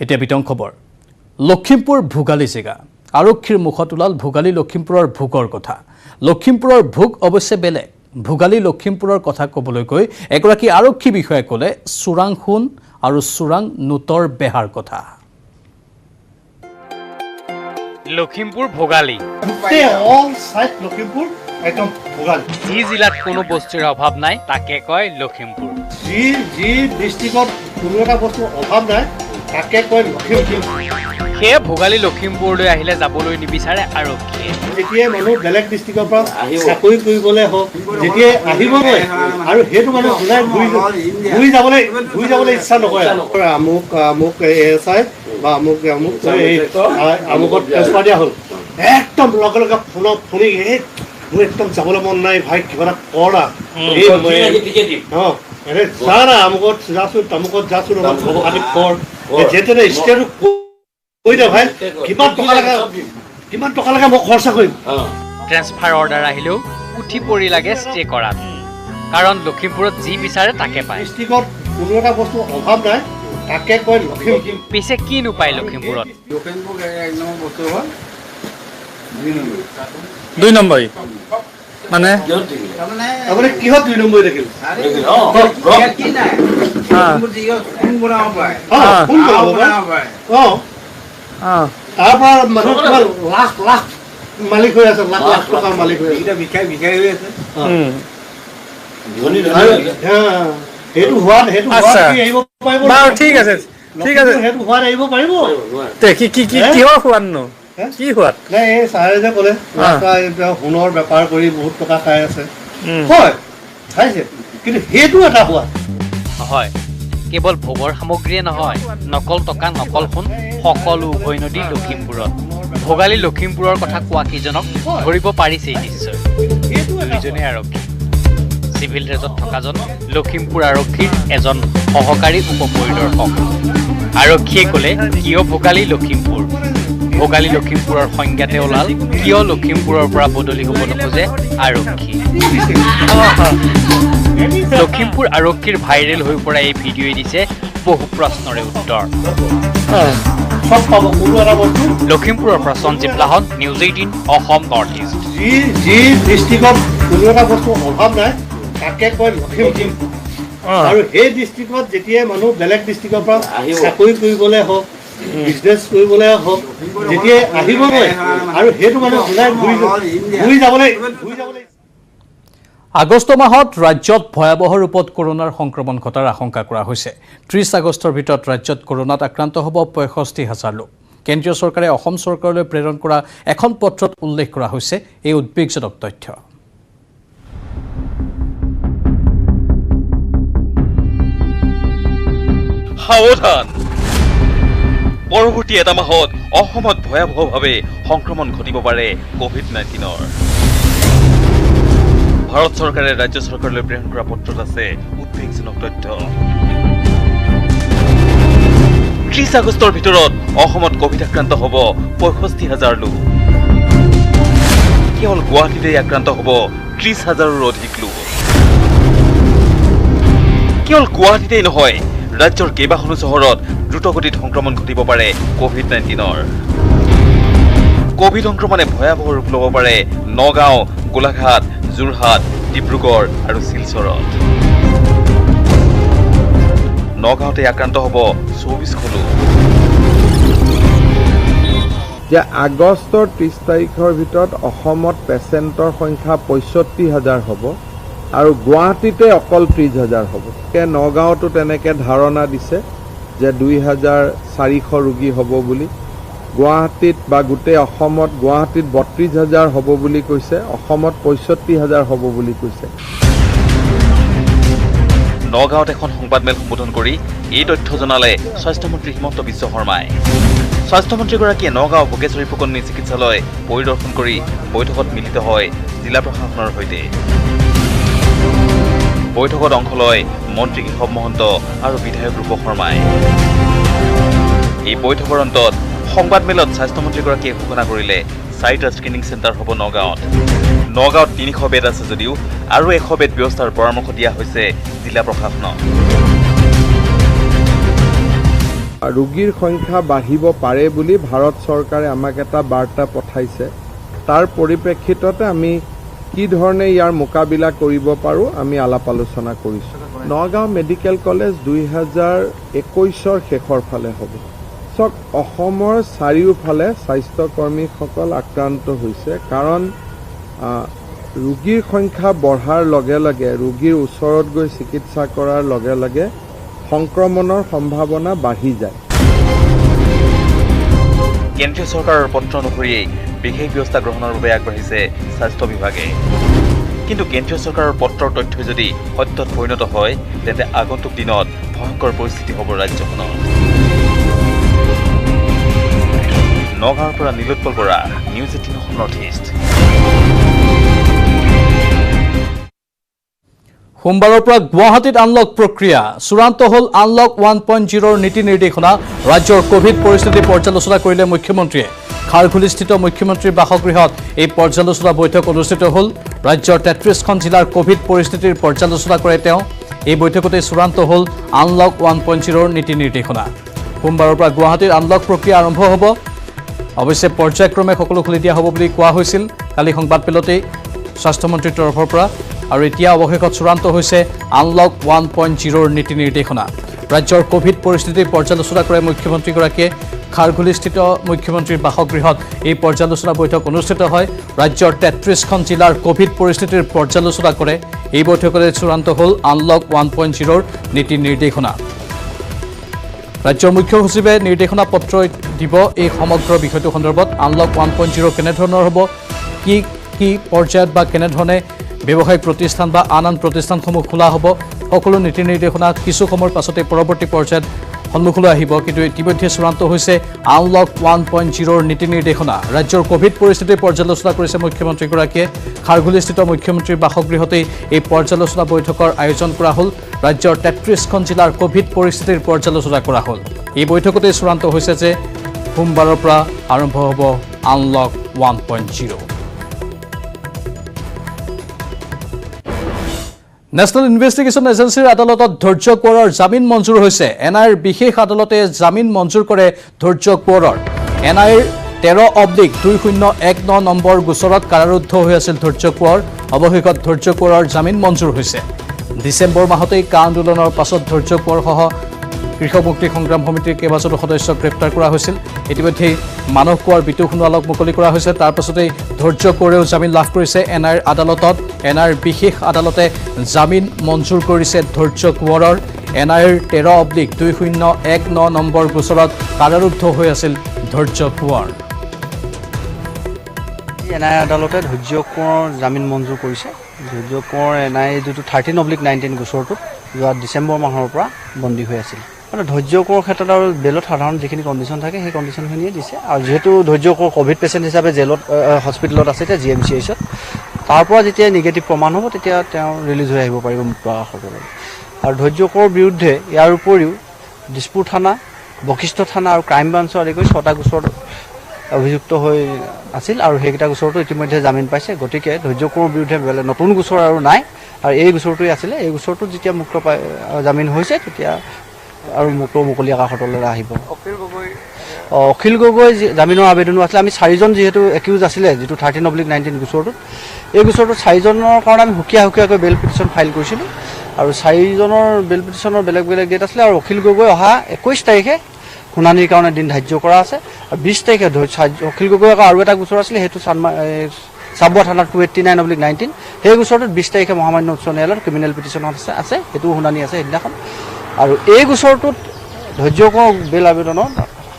এতিয়া বিতং খবৰ লখিমপুৰ ভোগালী জিগা আৰক্ষীৰ মুখত ওলাল ভোগালী লখিমপুৰৰ ভোগৰ কথা লখিমপুৰৰ ভোগ অৱশ্যে বেলেগ ভোগালী লখিমপুৰৰ কথা ক'বলৈ গৈ এগৰাকী আৰক্ষী বিষয়াই ক'লে চুৰাং খুন আৰু চুৰাং নোটৰ বেহাৰ কথা লখিমপুৰ ভোগালী অল সাইড লখিমপুৰ একদম ভোগালী যি জিলাত কোনো বস্তুৰ অভাৱ নাই তাকে কয় লখিমপুৰ যি ডিষ্ট্ৰিক্টত কোনো এটা বস্তুৰ অভাৱ নাই তাকে কয় লখিমপুৰ সেয়ে ভোগালী লখিমপুৰলৈ আহিলে যাবলৈ নিবিচাৰে আৰক্ষীয়ে যেতিয়াই মানুহ বেলেগ ডিষ্ট্ৰিক্টৰ পৰা চাকৰি কৰিবলৈ হওক যেতিয়াই আহিব নোৱাৰে আৰু সেইটো মানুহ সদায় ঘূৰি যাবলৈ ইচ্ছা নকৰে আমুক এএছআই বা আমুকত ট্ৰেন্সফাৰ দিয়া হ'ল একদম লগে লগে ফোনত শুনি মোৰ একদম যাবলৈ মন নাই ভাই কিবা এটা কৰ না যা না আমুকত যাচোন তামুকত যাচোন আমি কৰ যেতিয়াই ষ্টেটো কৈ দে ভাই কিমান টকা লাগে মই খৰচা কৰিম ট্ৰেন্সফাৰ অৰ্ডাৰ আহিলেও উঠি পৰি লাগে ষ্টে কৰাত কাৰণ লখিমপুৰত যি বিচাৰে তাকে পায় ডিষ্ট্ৰিক্টত কোনো এটা বস্তু অভাৱ নাই তাকে কয় লখিমপুৰ পিছে কি নোপায় লখিমপুৰত দুই নম্বৰী মানে আপুনি কিহত 2 নম্বৰ দেখিল তাৰ পৰা মানুহ লাখ মালিক হৈ আছে লাখ টকাৰ মালিক হৈ আছে সেইটো হোৱাত আহিব পাৰিব ঠিক আছে সেইটো হোৱাত আহিব পাৰিব কিহৰ সোৱাদ নো কি সোৱাদ নাই এই ছাৰে যে ক'লে সোণৰ বেপাৰ কৰি বহুত টকা খাই আছে হয় খাইছে কিন্তু সেইটো এটা সোৱাদ হয় কেৱল ভোগৰ সামগ্ৰীয়ে নহয় নকল টকা নকল সোণ সকলো উভৈনদী লখিমপুৰত ভোগালী লখিমপুৰৰ কথা কোৱা কেইজনক ধৰিব পাৰিছেই নিশ্চয় দুইজনে আৰক্ষী চিভিল ড্ৰেছত থকাজন লখিমপুৰ আৰক্ষীৰ এজন সহকাৰী উপ পৰিদৰ্শক আৰক্ষীয়ে ক'লে কিয় ভোগালী লখিমপুৰ ভোগালী লখিমপুৰৰ সংজ্ঞাতে ওলাল কিয় লখিমপুৰৰ পৰা বদলি হ'ব নোখোজে আৰক্ষী লখিমপুৰ আৰক্ষীৰ ভাইৰেল হৈ পৰা এই ভিডিঅ'ই দিছে বহু প্ৰশ্নৰে উত্তৰ লখিমপুৰৰ পৰা সঞ্জীৱ লাহন নিউজ 18 অসম নৰ্থ ইষ্ট যি ডিষ্ট্ৰিক্টত কোনো এটা বস্তুৰ অভাৱ নাই তাকে কয় লখিমপুৰ আৰু সেই ডিষ্ট্ৰিক্টত যেতিয়াই মানুহ বেলেগ ডিষ্ট্ৰিক্টৰ পৰা চাকৰি কৰিবলৈ হওক বিজনেছ কৰিবলৈ হওক যেতিয়াই আহিব নোৱাৰে আৰু সেইটো মানুহ সদায় ঘূৰি যাবলৈ আগষ্ট মাহত ৰাজ্যত ভয়াবহ ৰূপত কৰোনাৰ সংক্ৰমণ ঘটাৰ আশংকা কৰা হৈছে 30 আগষ্টৰ ভিতৰত ৰাজ্যত কৰোনাত আক্ৰান্ত হ'ব 65,000 লোক কেন্দ্ৰীয় চৰকাৰে অসম চৰকাৰলৈ প্ৰেৰণ কৰা এখন পত্ৰত উল্লেখ কৰা হৈছে এই উদ্বেগজনক তথ্য সাৱধান পৰৱৰ্তী এটা মাহত অসমত ভয়াবহভাৱে সংক্ৰমণ ঘটিব পাৰে কোভিড-19ৰ ভাৰত চৰকাৰে ৰাজ্য চৰকাৰলৈ প্ৰেৰণ কৰা পত্ৰত আছে উদ্বেগজনক তথ্য 30 আগষ্টৰ ভিতৰত অসমত কোভিড আক্ৰান্ত হ'ব 65,000 লোক কেৱল গুৱাহাটীতে আক্ৰান্ত হ'ব 30,000ৰো অধিক লোক কেৱল গুৱাহাটীতেই নহয় ৰাজ্যৰ কেইবাখনো চহৰত দ্ৰুতগতিত সংক্ৰমণ ঘটিব পাৰে কোভিড-19ৰ কোভিড সংক্ৰমণে ভয়াবহ ৰূপ ল'ব পাৰে নগাঁও গোলাঘাট যোৰহাট ডিব্ৰুগড় আৰু শিলচৰত নগাঁৱতে আক্ৰান্ত হ'ব 24শ লোক যে আগষ্টৰ 30 তাৰিখৰ ভিতৰত অসমত পেচেণ্টৰ সংখ্যা 65,000 হ'ব আৰু গুৱাহাটীতে অকল 30,000 হ'ব নগাঁৱতো তেনেকে ধাৰণা দিছে যে 2,400 ৰোগী হ'ব বুলি গুৱাহাটীত বা গোটেই অসমত গুৱাহাটীত 32,000 হ'ব বুলি কৈছে অসমত 65,000 হ'ব বুলি কৈছে নগাঁৱত এখন সংবাদমেল সম্বোধন কৰি এই তথ্য জনালে স্বাস্থ্যমন্ত্ৰী হিমন্ত বিশ্ব শৰ্মাই স্বাস্থ্যমন্ত্ৰীগৰাকীয়ে নগাঁও ভোগেশ্বৰী ফুকননী চিকিৎসালয় পৰিদৰ্শন কৰি বৈঠকত মিলিত হয় জিলা প্ৰশাসনৰ সৈতে বৈঠকত অংশ লয় মন্ত্ৰী কেশৱ মহন্ত আৰু বিধায়ক ৰূপ শৰ্মাই এই বৈঠকৰ অন্তত সংবাদমেলত স্বাস্থ্যমন্ত্ৰীগৰাকীয়ে ঘোষণা কৰিলে 4টা স্ক্ৰিনিং চেণ্টাৰ হ'ব নগাঁৱত 300 বেড আছে যদিও আৰু 100 বেড ব্যৱস্থাৰ পৰামৰ্শ দিয়া হৈছে জিলা প্ৰশাসনক ৰোগীৰ সংখ্যা বাঢ়িব পাৰে বুলি ভাৰত চৰকাৰে আমাক এটা বাৰ্তা পঠাইছে। তাৰ পৰিপ্ৰেক্ষিততে আমি কি ধৰণে ইয়াৰ মোকাবিলা কৰিব পাৰোঁ আমি আলাপ আলোচনা কৰিছোঁ। নগাঁও মেডিকেল কলেজ 2021 শেষৰ ফালে হ'ব। চাওক, অসমৰ চাৰিওফালে স্বাস্থ্যকৰ্মীসকল আক্ৰান্ত হৈছে, কাৰণ ৰোগীৰ সংখ্যা বঢ়াৰ লগে লগে, ৰোগীৰ ওচৰত গৈ চিকিৎসা কৰাৰ লগে লগে সংক্ৰমণৰ সম্ভাৱনা বাঢ়ি যায়। কেন্দ্ৰীয় চৰকাৰৰ পত্ৰ অনুসৰি বিশেষ ব্যৱস্থা গ্ৰহণৰ বাবে আগবাঢ়িছে স্বাস্থ্য বিভাগে। কিন্তু কেন্দ্ৰীয় চৰকাৰৰ পত্ৰৰ তথ্য যদি সত্যত পৰিণত হয় তেন্তে আগন্তুক দিনত ভয়ংকৰ পৰিস্থিতি হ'ব ৰাজ্যখনত। নগাঁৱৰ পৰা Nilotpal Bora, news 18 north east. সোমবাৰৰ পৰা গুৱাহাটীত আনলক প্ৰক্ৰিয়া চূড়ান্ত হ'ল। আনলক 1.0 নীতি নিৰ্দেশনা। ৰাজ্যৰ কোভিড পৰিস্থিতি পৰ্যালোচনা কৰিলে মুখ্যমন্ত্ৰীয়ে। খাৰঘুলিস্থিত মুখ্যমন্ত্ৰীৰ বাসগৃহত এই পৰ্যালোচনা বৈঠক অনুষ্ঠিত হ'ল। ৰাজ্যৰ 33খন জিলাৰ কোভিড পৰিস্থিতিৰ পৰ্যালোচনা কৰে তেওঁ। এই বৈঠকতে চূড়ান্ত হ'ল আনলক 1.0 নীতি নিৰ্দেশনা। সোমবাৰৰ পৰা গুৱাহাটীত আনলক প্ৰক্ৰিয়া আৰম্ভ হ'ব। অৱশ্যে পৰ্যায়ক্ৰমে সকলো খুলি দিয়া হ'ব বুলি কোৱা হৈছিল কালি সংবাদমেলতেই স্বাস্থ্যমন্ত্ৰীৰ তৰফৰ পৰা। আৰু এতিয়া অৱশেষত চূড়ান্ত হৈছে আনলক 1.0 নীতি নিৰ্দেশনা। ৰাজ্যৰ কোভিড পৰিস্থিতিৰ পৰ্যালোচনা কৰে মুখ্যমন্ত্ৰীগৰাকীয়ে। খাৰঘুলিস্থিত মুখ্যমন্ত্ৰীৰ বাসগৃহত এই পৰ্যালোচনা বৈঠক অনুষ্ঠিত হয়। ৰাজ্যৰ 33খন জিলাৰ কোভিড পৰিস্থিতিৰ পৰ্যালোচনা কৰে। এই বৈঠকতে চূড়ান্ত হ'ল আনলক 1.0 নীতি নিৰ্দেশনা। ৰাজ্যৰ মুখ্য সচিবে নিৰ্দেশনা পত্ৰ দিব এই সমগ্ৰ বিষয়টো সন্দৰ্ভত। আনলক 1.0 কেনেধৰণৰ হ'ব, কি কি পৰ্যায়ত বা কেনেধৰণে ব্যৱসায়িক প্ৰতিষ্ঠান বা আন প্ৰতিষ্ঠানসমূহ খোলা হ'ব, সকলো নীতি নিৰ্দেশনা কিছু সময়ৰ পাছতে পৰৱৰ্তী পৰ্যায়ত সন্মুখলৈ আহিব। কিন্তু ইতিমধ্যে চূড়ান্ত হৈছে আনলক 1.0 নীতি নিৰ্দেশনা। ৰাজ্যৰ কোভিড পৰিস্থিতিৰ পৰ্যালোচনা কৰিছে মুখ্যমন্ত্ৰীগৰাকীয়ে। খাৰঘুলিস্থিত মুখ্যমন্ত্ৰীৰ বাসগৃহতেই এই পৰ্যালোচনা বৈঠকৰ আয়োজন কৰা হ'ল। ৰাজ্যৰ 33খন জিলাৰ কোভিড পৰিস্থিতিৰ পৰ্যালোচনা কৰা হ'ল। এই বৈঠকতে চূড়ান্ত হৈছে যে সোমবাৰৰ পৰা আৰম্ভ হ'ব আনলক 1.0। নেশ্যনেল ইনভেষ্টিগেশ্যন এজেন্সিৰ আদালতত ধৈৰ্য কোঁৱৰৰ জামিন মঞ্জুৰ হৈছে। এনআইৰ বিশেষ আদালতে জামিন মঞ্জুৰ কৰে ধৈৰ্য কোঁৱৰৰ। এনআইৰ 13/2019 নম্বৰ গোচৰত কাৰাৰুদ্ধ হৈ আছিল ধৈৰ্য কোঁৱৰ। অৱশেষত ধৈৰ্য কোঁৱৰৰ জামিন মঞ্জুৰ হৈছে। ডিচেম্বৰ মাহতেই কা আন্দোলনৰ পাছত ধৈৰ্য কোঁৱৰসহ কৃষক মুক্তি সংগ্ৰাম সমিতিৰ কেইবাজনো সদস্যক গ্ৰেপ্তাৰ কৰা হৈছিল। ইতিমধ্যেই মানস কোঁৱৰ, বিতু সোণোৱালক মুকলি কৰা হৈছে। তাৰ পাছতেই ধৈৰ্য কোঁৱৰেও জামিন লাভ কৰিছে এনআইৰ আদালতত। এনআইৰ বিশেষ আদালতে জামিন মঞ্জুৰ কৰিছে ধৈৰ্য কোঁৱৰৰ। এনআইৰ 13/2019 নম্বৰ গোচৰত কাৰাৰুদ্ধ হৈ আছিল ধৈৰ্য কোঁৱৰ। এনআই আদালতে ধৈৰ্য কোঁৱৰৰ জামিন মঞ্জুৰ কৰিছে। ধৈৰ্য কোঁৱৰ এনআই যিটো 13/19 গোচৰটোত যোৱা ডিচেম্বৰ মাহৰ পৰা বন্দী হৈ আছিল। মানে ধৈৰ্য কোঁৱৰৰ ক্ষেত্ৰত আৰু বেলত সাধাৰণ যিখিনি কণ্ডিশ্যন থাকে সেই কণ্ডিশ্যনখিনিয়ে দিছে। আৰু যিহেতু ধৈৰ্য কোঁৱৰ কোভিড পেচেণ্ট হিচাপে জেলত হস্পিটেলত আছে এতিয়া GMCHত, তাৰ পৰা যেতিয়া নিগেটিভ প্ৰমাণ হ'ব তেতিয়া তেওঁ ৰিলিজ হৈ আহিব পাৰিব মুক্ত আকাশলৈ। আৰু ধৈৰ্য কোঁৱৰৰ বিৰুদ্ধে ইয়াৰ উপৰিও দিছপুৰ থানা, বশিষ্ঠ থানা আৰু ক্ৰাইম ব্ৰাঞ্চৰ আদি কৰি 6টা গোচৰত অভিযুক্ত হৈ আছিল। আৰু সেইকেইটা গোচৰতো ইতিমধ্যে জামিন পাইছে। গতিকে ধৈৰ্য কোঁৱৰৰ বিৰুদ্ধে বেলেগ নতুন গোচৰ আৰু নাই। আৰু এই গোচৰটোৱে আছিলে। এই গোচৰটোত যেতিয়া মুক্ত জামিন হৈছে তেতিয়া আৰু মুকলি আকাশতলৈ আহিব। অখিল গগৈ জামিনৰ আবেদনো আছিলে। আমি 4জন যিহেতু একিউজ আছিলে যিটো 13/19 গোচৰটোত, এই গোচৰটোত 4জনৰ কাৰণে আমি সুকীয়াকৈ বেল পিটিশ্যন ফাইল কৰিছিলোঁ। আৰু 4জনৰ বেল পিটিশ্যনৰ বেলেগ বেলেগ ডেট আছিলে। আৰু অখিল গগৈ অহা 21 তাৰিখে শুনানিৰ কাৰণে দিন ধাৰ্য কৰা আছে। আৰু 20 তাৰিখে অখিল গগৈ আৰু এটা গোচৰ আছিলে, সেইটো চাবুৱা থানাৰ 289/19। সেই গোচৰটোত 20 তাৰিখে মহামান্য উচ্চ ন্যায়ালয়ত ক্ৰিমিনেল পিটিশ্যন আছে, সেইটোও শুনানি আছে সেইদিনাখন। আৰু এই গোচৰটোত ধৈৰ্য কোঁৱৰৰ বেল আবেদনত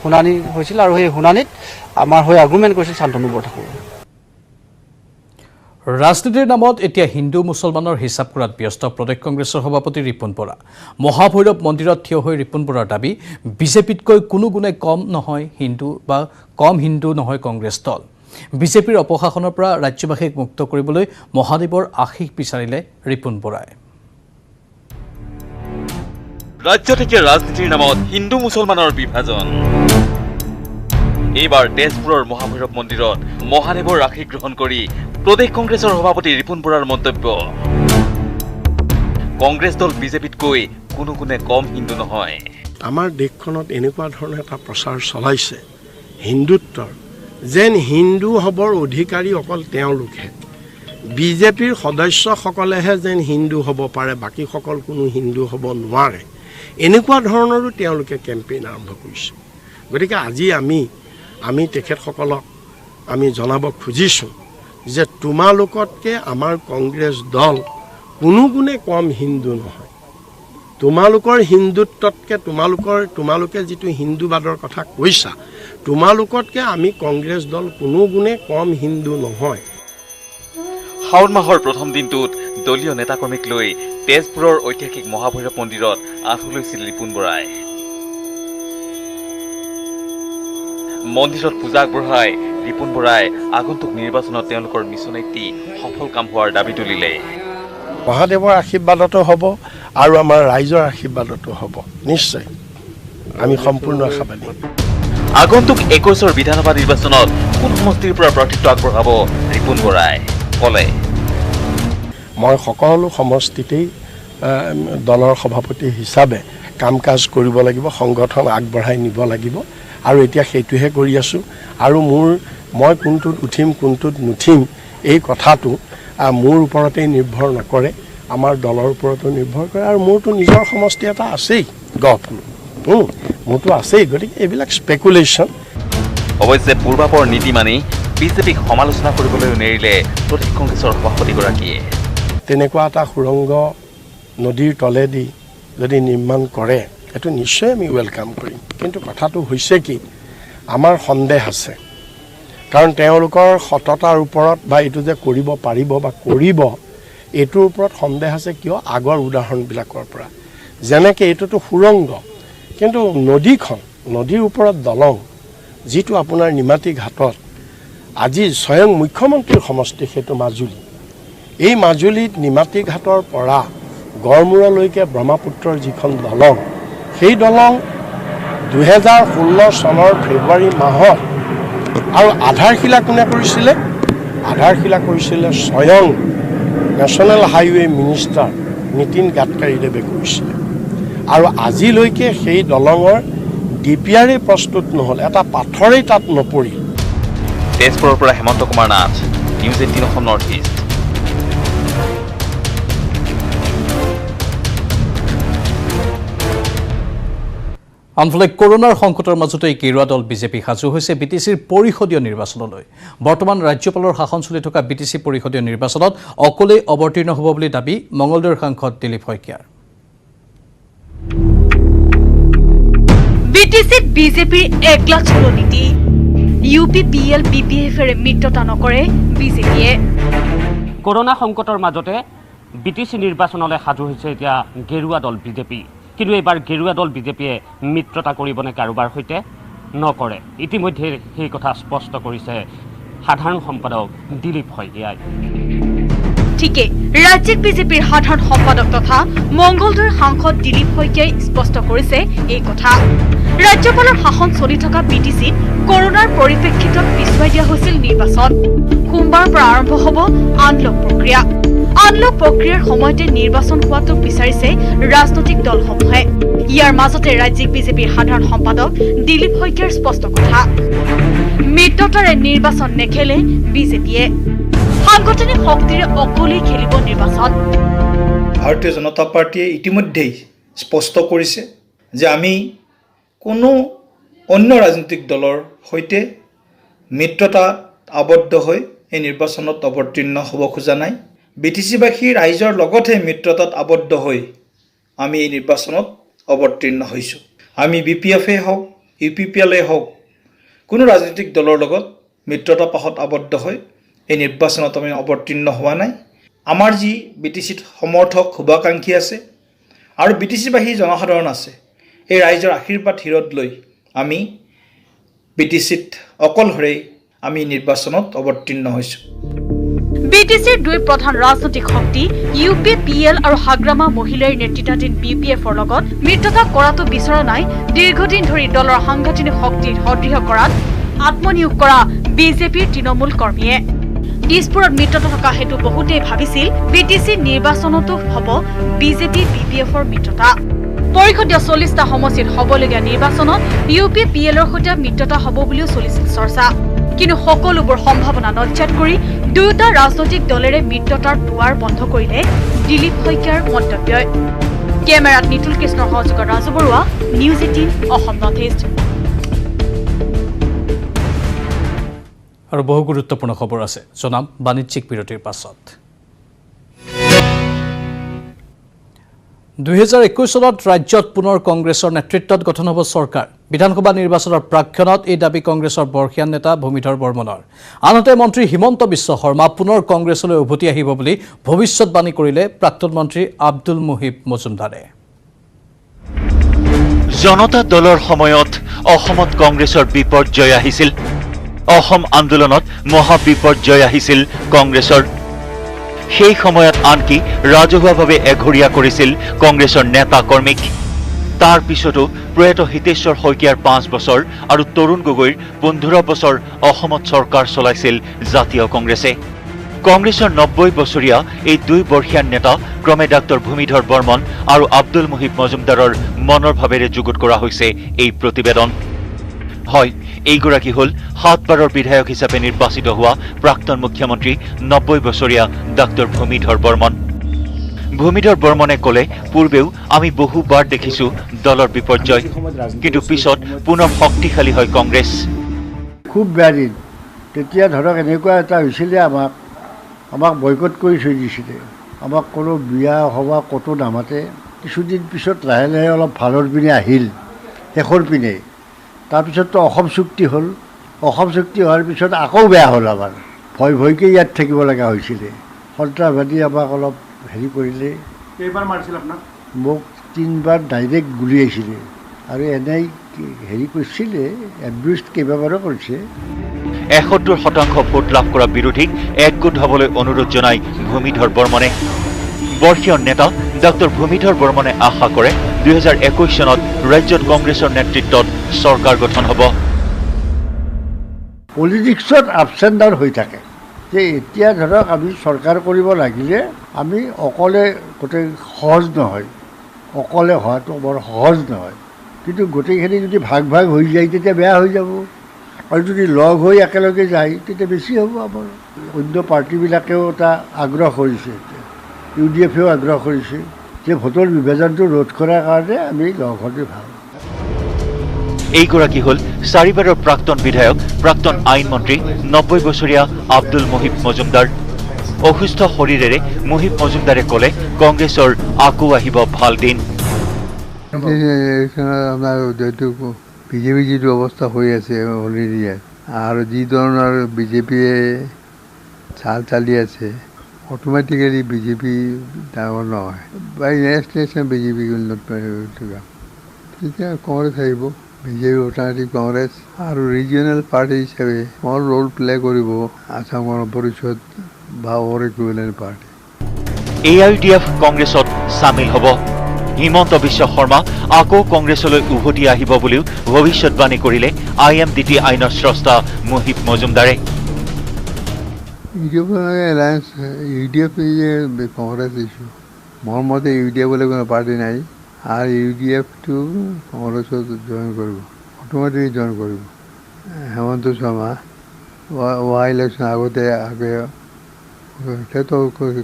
শুনানি হৈছিল। আৰু সেই শুনানিত আমাৰ হৈ আৰ্গুমেণ্ট কৰিছিল শান্তনু বৰঠাকুৰে। ৰাজনীতিৰ নামত এতিয়া হিন্দু মুছলমানৰ হিচাপ কৰাত ব্যস্ত প্ৰদেশ কংগ্ৰেছৰ সভাপতি ৰিপুণ বৰা। মহাভৈৰৱ মন্দিৰত থিয় হৈ ৰিপুণ বৰাৰ দাবী, বিজেপিতকৈ কোনো গুণে কম নহয় হিন্দু বা কম হিন্দু নহয় কংগ্ৰেছ দল। বিজেপিৰ অপশাসনৰ পৰা ৰাজ্যবাসীক মুক্ত কৰিবলৈ মহাদেৱৰ আশীষ বিচাৰিলে ৰিপুণ বৰাই। ৰাজ্যত এতিয়া ৰাজনীতিৰ নামত হিন্দু মুছলমানৰ বিভাজন। এইবাৰ তেজপুৰৰ মহাভৈৰৱ মন্দিৰত মহাদেৱৰ আশীষ গ্ৰহণ কৰি প্ৰদেশ কংগ্ৰেছৰ সভাপতি ৰিপুণ বৰাৰ মন্তব্য, কংগ্ৰেছ দল বিজেপিতকৈ কোনো গুণে কম হিন্দু নহয়। আমাৰ দেশখনত এনেকুৱা ধৰণৰ এটা প্ৰচাৰ চলাইছে হিন্দুত্বৰ, যেন হিন্দু হ'বৰ অধিকাৰী অকল তেওঁলোকহে, বিজেপিৰ সদস্যসকলেহে যেন হিন্দু হ'ব পাৰে, বাকীসকল কোনো হিন্দু হ'ব নোৱাৰে, এনেকুৱা ধৰণৰো তেওঁলোকে কেম্পেইন আৰম্ভ কৰিছে। গতিকে আজি আমি তেখেতসকলক আমি জনাব খুজিছোঁ যে তোমালোকতকৈ আমাৰ কংগ্ৰেছ দল কোনো গুণে কম হিন্দু নহয়। তোমালোকৰ হিন্দুত্বতকৈ তোমালোকে যিটো হিন্দুবাদৰ কথা কৈছা, তোমালোকতকৈ আমি কংগ্ৰেছ দল কোনো গুণে কম হিন্দু নহয়। শাওণ মাহৰ প্ৰথম দিনটোত দলীয় নেতাকৰ্মীক লৈ তেজপুৰৰ ঐতিহাসিক মহাভৈৰৱ মন্দিৰত আঁঠু লৈছিল ৰিপুণ বৰাই। মন্দিৰত পূজা আগবঢ়াই ৰিপুণ বৰাই আগন্তুক নিৰ্বাচনত তেওঁলোকৰ মিছনেটি সফল কাম হোৱাৰ দাবী তুলিলে। মহাদেৱৰ আশীৰ্বাদতো হ'ব আৰু আমাৰ ৰাইজৰ আশীৰ্বাদতো হ'ব, নিশ্চয় আমি সম্পূৰ্ণ আশাবাদী। আগন্তুক 21ৰ বিধানসভা নিৰ্বাচনত কোন সমষ্টিৰ পৰা প্ৰাৰ্থিত্ব আগবঢ়াব ৰিপুণ বৰাই ক'লে? মই সকলো সমষ্টিতেই দলৰ সভাপতি হিচাপে কাম কাজ কৰিব লাগিব, সংগঠন আগবঢ়াই নিব লাগিব, আৰু এতিয়া সেইটোহে কৰি আছোঁ। আৰু মই কোনটোত উঠিম কোনটোত নুঠিম এই কথাটো মোৰ ওপৰতেই নিৰ্ভৰ নকৰে, আমাৰ দলৰ ওপৰতো নিৰ্ভৰ কৰে। আৰু মোৰতো নিজৰ সমষ্টি এটা আছেই, মোৰতো আছেই, গতিকে এইবিলাক স্পেকুলেশ্যন। অৱশ্যে পূৰ্বাপৰ নীতি মানি বিজেপিক সমালোচনা কৰিবলৈ নেৰিলে প্ৰদেশ কংগ্ৰেছৰ সভাপতিগৰাকীয়ে। তেনেকুৱা এটা সুৰংগ নদীৰ তলেদি যদি নিৰ্মাণ কৰে এইটো নিশ্চয় আমি ৱেলকাম কৰিম। কিন্তু কথাটো হৈছে কি, আমাৰ সন্দেহ আছে, কাৰণ তেওঁলোকৰ সততাৰ ওপৰত বা এইটো যে কৰিব পাৰিব বা কৰিব এইটোৰ ওপৰত সন্দেহ আছে। কিয়? আগৰ উদাহৰণবিলাকৰ পৰা, যেনেকৈ এইটোতো সুৰংগ, কিন্তু নদীৰ ওপৰত দলং, যিটো আপোনাৰ নিমাতী ঘাটত আজি স্বয়ং মুখ্যমন্ত্ৰীৰ সমষ্টি, সেইটো মাজুলী। এই মাজুলীত নিমাতী ঘাটৰ পৰা গড়মূৰলৈকে ব্ৰহ্মপুত্ৰৰ যিখন দলং, সেই দলং 2016 চনৰ ফেব্ৰুৱাৰী মাহত, আৰু আধাৰশিলা কোনে কৰিছিলে? আধাৰশিলা কৰিছিলে স্বয়ং নেশ্যনেল হাইৱে মিনিষ্টাৰ নীতিন গাডকাৰীদেৱে কৰিছিলে। আৰু আজিলৈকে সেই দলঙৰ ডিপিআৰে প্ৰস্তুত নহ'ল, এটা পাথৰেই তাত নপৰিল। তেজপুৰৰ পৰা Hemanta Kumar Nath, news 18 Assam north east. আনফালে কৰোনাৰ সংকটৰ মাজতে কেৰুৱা দল বিজেপি সাজু হৈছে বিটিচিৰ পৰিষদীয় নিৰ্বাচনলৈ। বৰ্তমান ৰাজ্যপালৰ শাসন চলি থকা বিটিচি পৰিষদীয় নিৰ্বাচনত অকলেই অৱতীৰ্ণ হ'ব বুলি দাবী মঙলদৈৰ সাংসদ দিলীপ শইকীয়াৰ। বিটিচিত বিজেপিৰ একলা চলনীতি, UPPL BPFৰ মিত্ৰতা নকৰে বিজেপিয়ে। কৰোনা সংকটৰ মাজতে বিটিচি নিৰ্বাচনলৈ সাজু হৈছে এতিয়া গেৰুৱা দল বিজেপি। কিন্তু এইবাৰ গেৰুৱা দল বিজেপিয়ে মিত্ৰতা কৰিবনে কাৰোবাৰ সৈতে? নকৰে। ইতিমধ্যে সেই কথা স্পষ্ট কৰিছে সাধাৰণ সম্পাদক দিলীপ শইকীয়াই। ঠিকে, ৰাজ্যিক বিজেপিৰ সাধাৰণ সম্পাদক তথা মংগলদৈৰ সাংসদ দিলীপ শইকীয়াই স্পষ্ট কৰিছে এই কথা। ৰাজ্যপালৰ শাসন চলি থকা বিটিচিত কৰোনাৰ পৰিপ্ৰেক্ষিতত পিছুৱাই দিয়া হৈছিল নিৰ্বাচন। সোমবাৰৰ পৰা আৰম্ভ হ'ব আনলক প্ৰক্ৰিয়া। আনলক প্ৰক্ৰিয়াৰ সময়তে নিৰ্বাচন হোৱাটো বিচাৰিছে ৰাজনৈতিক দলসমূহে। ইয়াৰ মাজতে ৰাজ্যিক বিজেপিৰ সাধাৰণ সম্পাদক দিলীপ শইকীয়াৰ স্পষ্ট কথা, মিত্ৰতাৰে নিৰ্বাচন নেখেলে বিজেপিয়ে, সাংগঠনিক শক্তিৰে অকলেই খেলিব নিৰ্বাচন। ভাৰতীয় জনতা পাৰ্টীয়ে ইতিমধ্যেই স্পষ্ট কৰিছে যে আমি কোনো অন্য ৰাজনৈতিক দলৰ সৈতে মিত্ৰতাত আবদ্ধ হৈ এই নিৰ্বাচনত অৱতীৰ্ণ হ'ব খোজা নাই। বিটিচিবাসী ৰাইজৰ লগতে মিত্ৰতাত আবদ্ধ হৈ আমি এই নিৰ্বাচনত অৱতীৰ্ণ হৈছোঁ। আমি BPFে হওক UPPLে হওক কোনো ৰাজনৈতিক দলৰ লগত মিত্ৰতা পাশত আবদ্ধ হৈ এই নিৰ্বাচনত আমি অৱতীৰ্ণ হোৱা নাই। আমাৰ যি বিটিচিত সমৰ্থক শুভাকাংক্ষী আছে আৰু বিটিচিবাসী জনসাধাৰণ আছে, এই ৰাইজৰ আশীৰ্বাদ হিৰত লৈ আমি বিটিচিত অকলশৰে আমি নিৰ্বাচনত অৱতীৰ্ণ হৈছোঁ। বিটিচিৰ দুই প্ৰধান ৰাজনৈতিক শক্তি UPPL আৰু হাগ্ৰামা মহিলাৰ নেতৃত্বাধীন BPFৰ লগত মিত্ৰতা কৰাটো বিচৰা নাই দীৰ্ঘদিন ধৰি দলৰ সাংগঠনিক শক্তি সদৃঢ় কৰাত আত্মনিয়োগ কৰা বিজেপিৰ তৃণমূল কৰ্মীয়ে। দিছপুৰত মিত্ৰতা থকা হেতু বহুতেই ভাবিছিল বিটিচি নিৰ্বাচনতো হ'ব বিজেপি BPFৰ মিত্ৰতা। পৰিষদীয় 40টা সমষ্টিত হ'বলগীয়া নিৰ্বাচনত UPPLৰ সৈতে মিত্ৰতা হ'ব বুলিও চলিছিল চৰ্চা। কিন্তু সকলোবোৰ সম্ভাৱনা নজ্জাত কৰি দুয়োটা ৰাজনৈতিক দলেৰে মিত্ৰতাৰ দুৱাৰ বন্ধ কৰিলে দিলীপ শইকীয়াৰ মন্তব্যই। কেমেৰাত নিতুল কৃষ্ণৰ সহযোগত Raju Baruah, news 18 Assam north east. আৰু বহু গুৰুত্বপূৰ্ণ খবৰ আছে, জনাম বাণিজ্যিক বিৰতিৰ পাছত। 2021 চনত ৰাজ্যত পুনৰ কংগ্ৰেছৰ নেতৃত্বত গঠন হ'ব চৰকাৰ। বিধানসভা নিৰ্বাচনৰ প্ৰাক্ষণত এই দাবী কংগ্ৰেছৰ বৰ্ষীয়ান নেতা ভূমিধৰ বৰ্মনৰ। আনহাতে মন্ত্ৰী হিমন্ত বিশ্ব শৰ্মা পুনৰ কংগ্ৰেছলৈ উভতি আহিব বুলি ভৱিষ্যতবাণী কৰিলে প্ৰাক্তন মন্ত্ৰী আব্দুল মুহিব মজুমদাৰে। জনতা দলৰ সময়ত অসমত কংগ্ৰেছৰ বিপৰ্যয় আহিছিল। অসম আন্দোলনত মহা বিপৰ্যয় আহিছিল কংগ্ৰেছৰ। সেই সময়ত আনকি ৰাজহুৱাভাৱে এঘৰীয়া কৰিছিল কংগ্ৰেছৰ নেতা কৰ্মীক। তাৰ পিছতো প্ৰয়াত হিতেশ্বৰ শইকীয়াৰ 5 বছৰ আৰু তৰুণ গগৈৰ 15 বছৰ অসমত চৰকাৰ চলাইছিল জাতীয় কংগ্ৰেছে। কংগ্ৰেছৰ 90 বছৰীয়া এই দুই বৰ্ষীয়ান নেতা ক্ৰমে ডাক্তৰ ভূমিধৰ বৰ্মন আৰু আব্দুল মুহিব মজুমদাৰৰ মনৰ ভাৱেৰে যুগুত কৰা হৈছে এই প্ৰতিবেদন। হয়, এইগৰাকী হ'ল 7 বাৰৰ বিধায়ক হিচাপে নিৰ্বাচিত হোৱা প্ৰাক্তন মুখ্যমন্ত্ৰী 90 বছৰীয়া ডাক্তৰ ভূমিধৰ বৰ্মন। ভূমিধৰ বৰ্মনে ক'লে, পূৰ্বেও আমি বহুবাৰ দেখিছোঁ দলৰ বিপৰ্যয়, কিন্তু পিছত পুনৰ শক্তিশালী হয় কংগ্ৰেছ। খুব বেয়া দিন। তেতিয়া ধৰক এনেকুৱা এটা হৈছিলে, আমাক বয়কট কৰি থৈ দিছিলে। আমাক কোনো বিয়া সভা ক'তো নামাতে। কিছুদিন পিছত লাহে লাহে অলপ ভালৰ পিনে আহিল, শেষৰ পিনে। তাৰপিছততো অসম চুক্তি হ'ল। অসম চুক্তি হোৱাৰ পিছত আকৌ বেয়া হ'ল আমাৰ। ভয়কৈ ইয়াত থাকিব লগা হৈছিলে। সন্ত্ৰাসবাদী আমাক অলপ হেৰি কৰিলে। কেইবাৰ মাৰিছিল আপোনাক? মোক 3 বাৰ ডাইৰেক্ট গুলিয়াইছিলে আৰু এনেই হেৰি কৰিছিলে, এবিউজ কেইবাবাৰো কৰিছে। 71% ভোট লাভ কৰা বিৰোধীক একগোট হ'বলৈ অনুৰোধ জনাই ভূমিধৰ বৰ্মনে। বৰ্ষীয় নেতা ডাক্তৰ ভূমিধৰ বৰ্মনে আশা কৰে 2021 চনত ৰাজ্যত কংগ্ৰেছৰ নেতৃত্বত চৰকাৰ গঠন হ'ব। পলিটিক্সত আপছ এণ্ড ডাউন হৈ থাকে, যে এতিয়া ধৰক আমি চৰকাৰ কৰিব লাগিলে আমি অকলে গোটেই সহজ নহয়, অকলে হোৱাটো বৰ সহজ নহয়। কিন্তু গোটেইখিনি যদি ভাগ ভাগ হৈ যায় তেতিয়া বেয়া হৈ যাব, আৰু যদি লগ হৈ একেলগে যায় তেতিয়া বেছি হ'ব আমাৰ। অন্য পাৰ্টিবিলাকেও এটা আগ্ৰহ কৰিছে, UDFেও আগ্ৰহ কৰিছে যে ভোটৰ বিভাজনটো ৰোধ কৰাৰ কাৰণে আমি লগ হ'লে ভাল। এইগৰাকী হ'ল 4 বাৰৰ প্ৰাক্তন বিধায়ক, প্ৰাক্তন আইন মন্ত্ৰী 90 বছৰীয়া আব্দুল মুহিব মজুমদাৰ। অসুস্থ শৰীৰেৰে মুহিব মজুমদাৰে ক'লে, কংগ্ৰেছৰ আকৌ আহিব ভাল দিন। আপোনাৰ যিটো বিজেপি যিটো অৱস্থা হৈ আছে অলৰেডি, আৰু যি ধৰণৰ বিজেপিয়ে চালি আছে, অট'মেটিকেলি বিজেপি ডাঙৰ নহয়। By next election BJP will not তেতিয়া কংগ্ৰেছ আহিব। বিজেপি অল্টাৰনেটিভ কংগ্ৰেছ আৰু ৰিজিয়নেল পাৰ্টি হিচাপে স্মল ৰোল প্লে কৰিব আসাম গণ পৰিষদ বা অৰ ইকুইভেলেণ্ট পাৰ্টি। AIUDF কংগ্ৰেছত চামিল হ'ব। হিমন্ত বিশ্ব শৰ্মা আকৌ কংগ্ৰেছলৈ উভতি আহিব বুলিও ভৱিষ্যতবাণী কৰিলে IMDT আইনৰ স্ৰষ্টা মুহিব মজুমদাৰে। এলায়েন্স UDF কংগ্ৰেছ ইছ্যু, মোৰ মতে UDF বুলি কোনো পাৰ্টি নাই, আৰু UDFটো কংগ্ৰেছত জইন কৰিব, অট'মেটিক জইন কৰিব। হেমন্ত শৰ্মা ইলেকশ্যন আগতে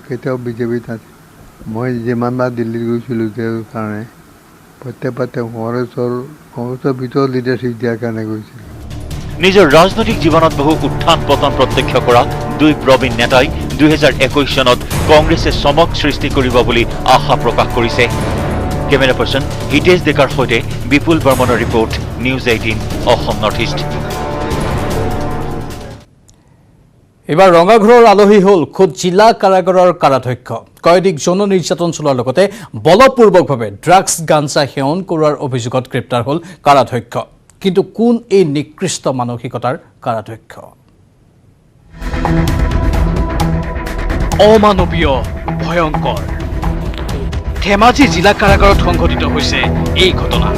কেতিয়াও বিজেপিত আছে। মই যিমানবাৰ দিল্লীত গৈছিলোঁ তেওঁৰ কাৰণে প্ৰত্যেক কংগ্ৰেছৰ ভিতৰত লিডাৰশ্বিপ দিয়াৰ কাৰণে গৈছিলোঁ। নিজৰ ৰাজনৈতিক জীৱনত বহু উত্থান পতন প্ৰত্যক্ষ কৰা দুই প্ৰবীণ নেতাই 2021 চনত কংগ্ৰেছে চমক সৃষ্টি কৰিব বুলি আশা প্ৰকাশ কৰিছে। কেমেৰা পাৰ্চন হিতেশ ডেকাৰ সৈতে বিপুল বৰ্মনৰ report, news 18 Assam north east. এবাৰ ৰঙাঘৰৰ আলহী হ'ল খোদ জিলা কাৰাগাৰৰ কাৰাধ্যক্ষ। কয়দীক যৌন নিৰ্যাতন চলোৱাৰ লগতে বলপূৰ্বকভাৱে ড্ৰাগছ গাঞ্জা সেৱন কৰোৱাৰ অভিযোগত গ্ৰেপ্তাৰ হ'ল কাৰাধ্যক্ষ। কিন্তু কোন এই নিকৃষ্ট মানসিকতাৰ কাৰাধ্যক্ষ? অমানৱীয়, ভয়ংকৰ। ধেমাজি জিলা কাৰাগাৰত সংঘটিত হৈছে এই ঘটনা।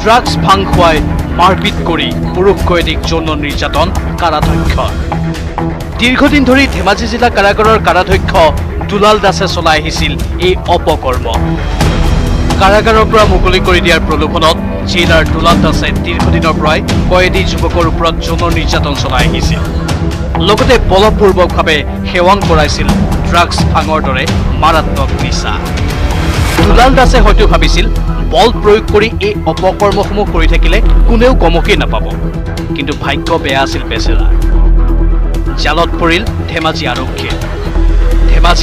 ড্ৰাগছ ভাং খুৱাই মাৰপিট কৰি পুৰুষ কয়দীক যৌন নিৰ্যাতন কাৰাধ্যক্ষ। দীৰ্ঘদিন ধৰি ধেমাজি জিলা কাৰাগাৰৰ কাৰাধ্যক্ষ দুলাল দাসে চলাই আহিছিল এই অপকৰ্ম। কাৰাগাৰৰ পৰা মুকলি কৰি দিয়াৰ প্ৰলোভনত জেইলাৰ দুলাল দাসে দীৰ্ঘদিনৰ পৰাই কয়েদী যুৱকৰ ওপৰত যৌন নিৰ্যাতন চলাই আহিছিল লগতে বলপূৰ্বকভাৱে সেৱন কৰাইছিল ড্ৰাগছ ফাঙৰ দৰে মাৰাত্মক নিচা দুলাল দাসে হয়তো ভাবিছিল বল প্ৰয়োগ কৰি এই অপকৰ্মসমূহ কৰি থাকিলে কোনেও গমকেই নাপাব কিন্তু ভাগ্য বেয়া আছিল বেচেৰা জালত পৰিল ধেমাজি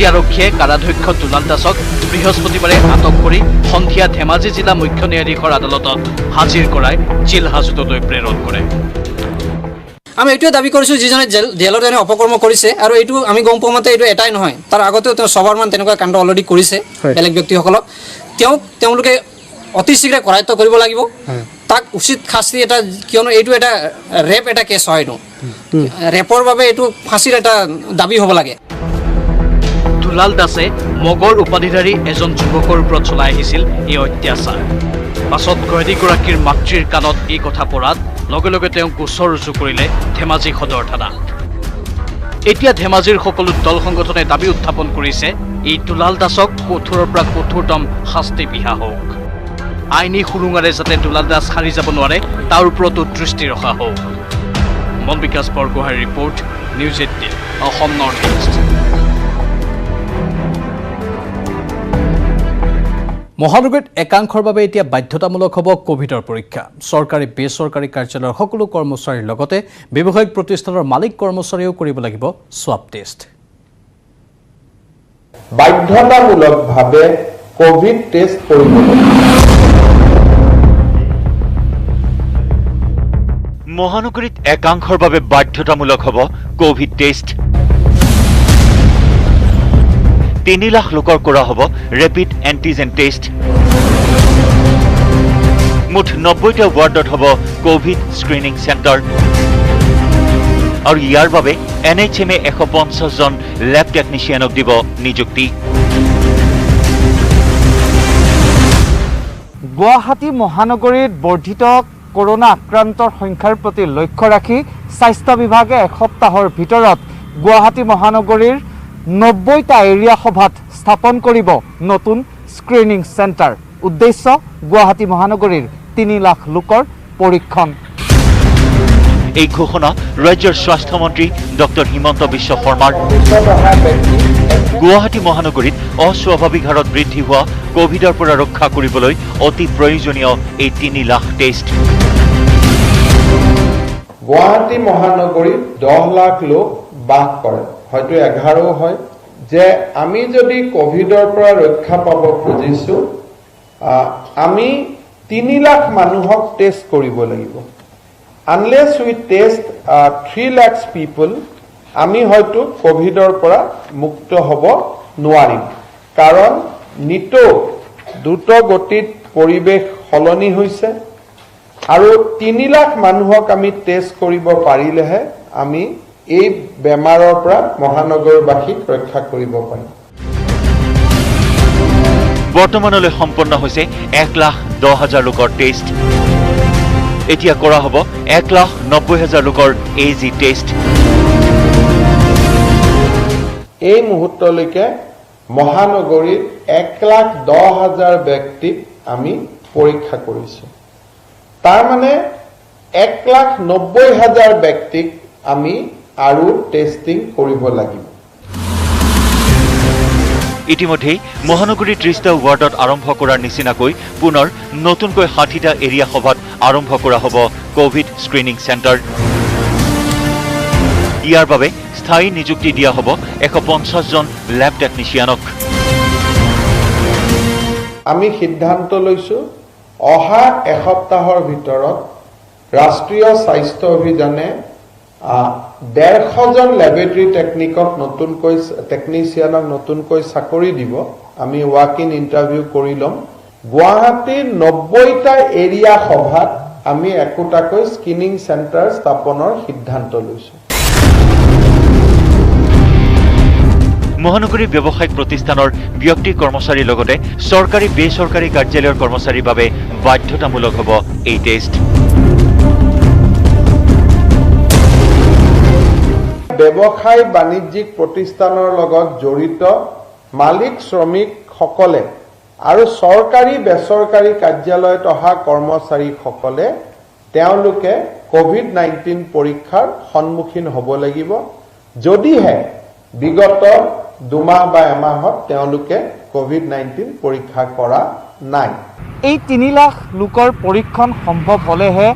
আৰক্ষীয়ে কাৰাধ্যক্ষ দুলাল দাসক বৃহস্পতিবাৰে আটক কৰি সন্ধিয়া ধেমাজি জিলা মুখ্য ন্যায়াধীশৰ আদালতত হাজিৰ কৰাই জেল হাজতলৈ প্ৰেৰণ কৰে আমি এইটোৱে দাবী কৰিছোঁ যিজনে জেলত এনে অপকৰ্ম কৰিছে আৰু এইটো আমি গম পোৱা মতে এইটো এটাই নহয় তাৰ আগতেও তেওঁ ছবাৰমান তেনেকুৱা কাণ্ড অলৰেডি কৰিছে বেলেগ ব্যক্তিসকলক তেওঁলোকে অতি শীঘ্ৰে কৰায়ত্ব কৰিব লাগিব তাক উচিত শাস্তি এটা কিয়নো এইটো এটা ৰেপ এটা কেছ হয় ৰেপৰ বাবে এইটো ফাঁচিৰ এটা দাবী হ'ব লাগে দুলাল দাসে মগৰ উপাধিধাৰী এজন যুৱকৰ ওপৰত চলাই আহিছিল এই অত্যাচাৰ পাছত কয়েদীগৰাকীৰ মাতৃৰ কাণত এই কথা পৰাত লগে লগে তেওঁ গোচৰ ৰুজু কৰিলে ধেমাজি সদৰ থানাত এতিয়া ধেমাজিৰ সকলো দল সংগঠনে দাবী উত্থাপন কৰিছে এই দুলাল দাসক কঠোৰৰ পৰা কঠোৰতম শাস্তি বিহা হওক আইনী সুৰুঙাৰে যাতে দুলাল দাস সাৰি যাব নোৱাৰে তাৰ ওপৰতো দৃষ্টি ৰখা হওক মন বিকাশ বৰগোহাঁইৰ report news 18 Assam north east মহানগৰীত একাংশৰ বাবে এতিয়া বাধ্যতামূলক হ'ব কোভিডৰ পৰীক্ষা চৰকাৰী বেচৰকাৰী কাৰ্যালয়ৰ সকলো কৰ্মচাৰীৰ লগতে ব্যৱসায়িক প্ৰতিষ্ঠানৰ মালিক কৰ্মচাৰীয়েও কৰিব লাগিব স্বাব টেষ্ট বাধ্যতামূলকভাৱে কোভিড টেষ্ট কৰিব মহানগৰীত একাংশৰ বাবে বাধ্যতামূলক হ'ব কোভিড টেষ্ট 3 লাখ লোকৰ কৰা হ'ব ৰেপিড এন্টিজেন টেষ্ট মুঠ 90টা ৱাৰ্ডত হ'ব কোভিড স্ক্ৰিনিং চেণ্টাৰ আৰু ইয়াৰ বাবে NHMে 150 জন ল্যাব টেকনিচিয়ানক দিব নিযুক্তি গুৱাহাটী মহানগৰীত বৰ্ধিত কৰোনা আক্ৰান্তৰ সংখ্যাৰ প্ৰতি লক্ষ্য ৰাখি স্বাস্থ্য বিভাগে এসপ্তাহৰ ভিতৰত গুৱাহাটী মহানগৰীৰ 90টা এৰিয়া সভাত স্থাপন কৰিব নতুন স্ক্ৰিনিং চেণ্টাৰ উদ্দেশ্য গুৱাহাটী মহানগৰীৰ 3 লাখ লোকৰ পৰীক্ষণ এই ঘোষণা ৰাজ্যৰ স্বাস্থ্য মন্ত্ৰী ডক্টৰ হিমন্ত বিশ্ব শৰ্মাৰ গুৱাহাটী মহানগৰীত অস্বাভাৱিক হাৰত বৃদ্ধি হোৱা কোভিডৰ পৰা ৰক্ষা কৰিবলৈ অতি প্ৰয়োজনীয় এই 3 লাখ টেষ্ট গুৱাহাটী মহানগৰীত 10 লাখ লোক বাস কৰে হয়তো 11 হয় যে আমি যদি কোভিডৰ পৰা ৰক্ষা পাব খুজিছো আমি 3 লাখ মানুহক টেষ্ট কৰিব লাগিব unless we test 3 lakhs people আমি হয়তো কোভিডৰ পৰা মুক্ত হ'ব নোৱাৰিম কাৰণ নিটো দ্ৰুত গতিত পৰিবেশ সলনি হৈছে আৰু 3 লাখ মানুহক আমি টেষ্ট কৰিব পাৰিলেহে আমি এই বেমাৰৰ পৰা মহানগৰবাসীক ৰক্ষা কৰিব পাৰিম বৰ্তমানলৈ সম্পন্ন হৈছে 1,10,000 লোকৰ টেষ্ট এতিয়া কৰা হ'ব 1,90,000 লোকৰ এজি টেষ্ট এই মুহূৰ্তলৈকে মহানগৰীত 1,10,000 ব্যক্তিক আমি পৰীক্ষা কৰিছো তাৰ মানে 1,90,000 ব্যক্তিক আমি আৰু টেষ্টিং কৰিব লাগিব ইতিমধ্যে মহানগৰীৰ 30টা ৱাৰ্ডত আৰম্ভ কৰাৰ নিচিনাকৈ পুনৰ নতুনকৈ 60টা এৰিয়া সভাত আৰম্ভ কৰা হ'ব কোভিড স্ক্ৰিনিং চেণ্টাৰ ইয়াৰ বাবে স্থায়ী নিযুক্তি দিয়া হ'ব 150 জন ল্যাব টেকনিচিয়ানক আমি সিদ্ধান্ত লৈছো অহা এসপ্তাহৰ ভিতৰত ৰাষ্ট্ৰীয় স্বাস্থ্য অভিযানে 150 জন ল্যাবৰেটৰী টেকনিচিয়ানক নতুনকৈ চাকৰি দিব আমি ৱাক ইন ইণ্টাৰভিউ কৰি ল'ম গুৱাহাটীৰ 90টা এৰিয়া সভাত আমি একোটাকৈ স্ক্ৰিনিং চেণ্টাৰ স্থাপনৰ সিদ্ধান্ত লৈছো মহানগৰী ব্যৱসায়িক প্ৰতিষ্ঠানৰ ব্যক্তি কৰ্মচাৰীৰ লগতে চৰকাৰী বেচৰকাৰী কাৰ্যালয়ৰ কৰ্মচাৰীৰ বাবে বাধ্যতামূলক হ'ব এই টেষ্ট ব্যৱসায় বাণিজ্যিক প্ৰতিষ্ঠানৰ লগত জড়িত মালিক শ্ৰমিকসকলে আৰু চৰকাৰী বেচৰকাৰী কাৰ্যালয়ত অহা কৰ্মচাৰীসকলে তেওঁলোকে কোভিড-19 পৰীক্ষাৰ সন্মুখীন হ'ব লাগিব যদিহে বিগত 2 মাহ বা এমাহত তেওঁলোকে কোভিড-19 পৰীক্ষা কৰা নাই। এই 3 লাখ লোকৰ পৰীক্ষণ সম্ভৱ হ'লেহে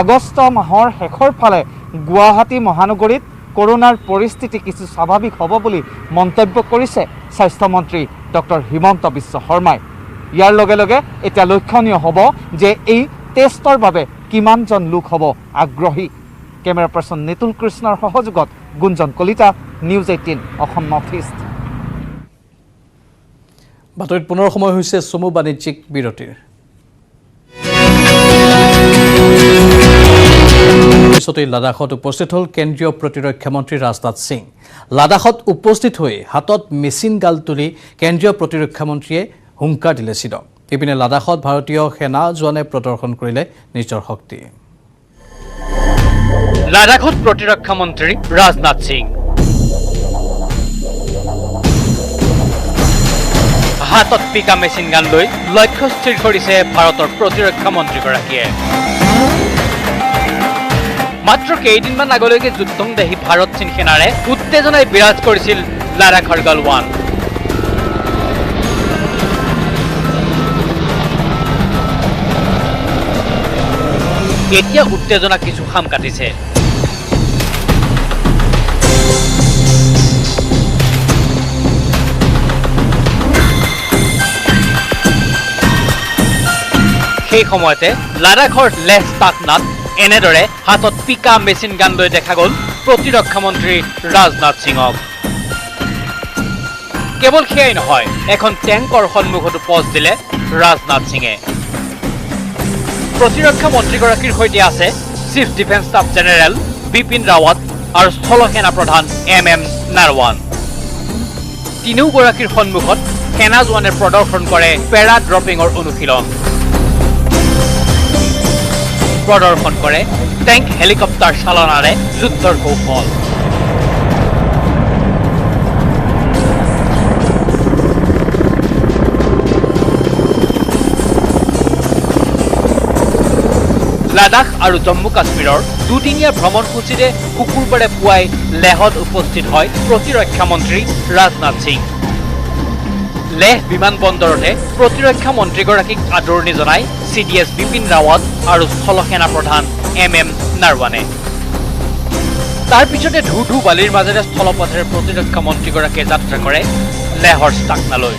আগষ্ট মাহৰ শেষৰ ফালে গুৱাহাটী মহানগৰীত কৰোনাৰ পৰিস্থিতি কিছু স্বাভাৱিক হ'ব বুলি মন্তব্য কৰিছে স্বাস্থ্যমন্ত্ৰী ডক্টৰ হিমন্ত বিশ্ব শৰ্মাই। ইয়াৰ লগে লগে এতিয়া লক্ষণীয় হ'ব যে এই টেষ্টৰ বাবে কিমানজন লোক হ'ব আগ্ৰহী। কেমেৰা পাৰ্চন নিতুল কৃষ্ণৰ সহযোগত Gunjan Kalita, news 18 Assam north east. বাতৰিত পুনৰ সময় হৈছে চমু বাণিজ্যিক বিৰতিৰ। পিছতে লাডাখত উপস্থিত হ'ল কেন্দ্ৰীয় প্ৰতিৰক্ষা মন্ত্ৰী ৰাজনাথ সিং। লাডাখত উপস্থিত হৈ হাতত মেচিন গাল তুলি কেন্দ্ৰীয় প্ৰতিৰক্ষা মন্ত্ৰীয়ে হুংকাৰ দিলে চীনক। ইপিনে লাডাখত ভাৰতীয় সেনা জোৱানে প্ৰদৰ্শন কৰিলে নিজৰ শক্তি। লাডাখত প্ৰতিৰক্ষা মন্ত্ৰী ৰাজনাথ সিং হাতত পিকা মেচিন গান লৈ লক্ষ্য স্থিৰ কৰিছে ভাৰতৰ প্ৰতিৰক্ষা মন্ত্ৰীগৰাকীয়ে। মাত্ৰ কেইদিনমান আগলৈকে যুদ্ধং দেহি ভাৰত চীন সেনাৰে উত্তেজনাই বিৰাজ কৰিছিল লাডাখৰ গালৱান। এতিয়া উত্তেজনা কিছু খাম কাটিছে। সেই সময়তে লাডাখৰ লেহ টাকনাত এনেদৰে হাতত পিকা মেচিন গান লৈ দেখা গ'ল প্ৰতিৰক্ষা মন্ত্ৰী ৰাজনাথ সিঙক। কেৱল সেয়াই নহয়, এখন টেংকৰ সন্মুখতো পজ দিলে ৰাজনাথ সিঙে। প্ৰতিৰক্ষা মন্ত্ৰীগৰাকীৰ সৈতে আছে chief defence staff general Bipin Rawat আৰু স্থল সেনা প্ৰধান MM নাৰৱান। তিনিওগৰাকীৰ সন্মুখত সেনা জোৱানে প্ৰদৰ্শন কৰে পেৰা ড্ৰপিঙৰ অনুশীলন। প্ৰদৰ্শন কৰে টেংক হেলিকপ্টাৰ চালনাৰে যুদ্ধৰ কৌশল। লাডাখ আৰু জম্মু কাশ্মীৰৰ দুদিনীয়া ভ্ৰমণসূচীৰে শুকুৰবাৰে পুৱাই লেহত উপস্থিত হয় প্ৰতিৰক্ষা মন্ত্ৰী ৰাজনাথ সিং। লেহ বিমানবন্দৰতে প্ৰতিৰক্ষা মন্ত্ৰীগৰাকীক আদৰণি জনাই CDS বিপিন ৰাৱাট আৰু স্থল সেনা প্ৰধান MM নাৰৱানে। তাৰ পিছতে ঢু ঢু বালিৰ মাজেৰে স্থলপথেৰে প্ৰতিৰক্ষা মন্ত্ৰীগৰাকীয়ে যাত্ৰা কৰে লেহৰ ষ্টাকনালৈ।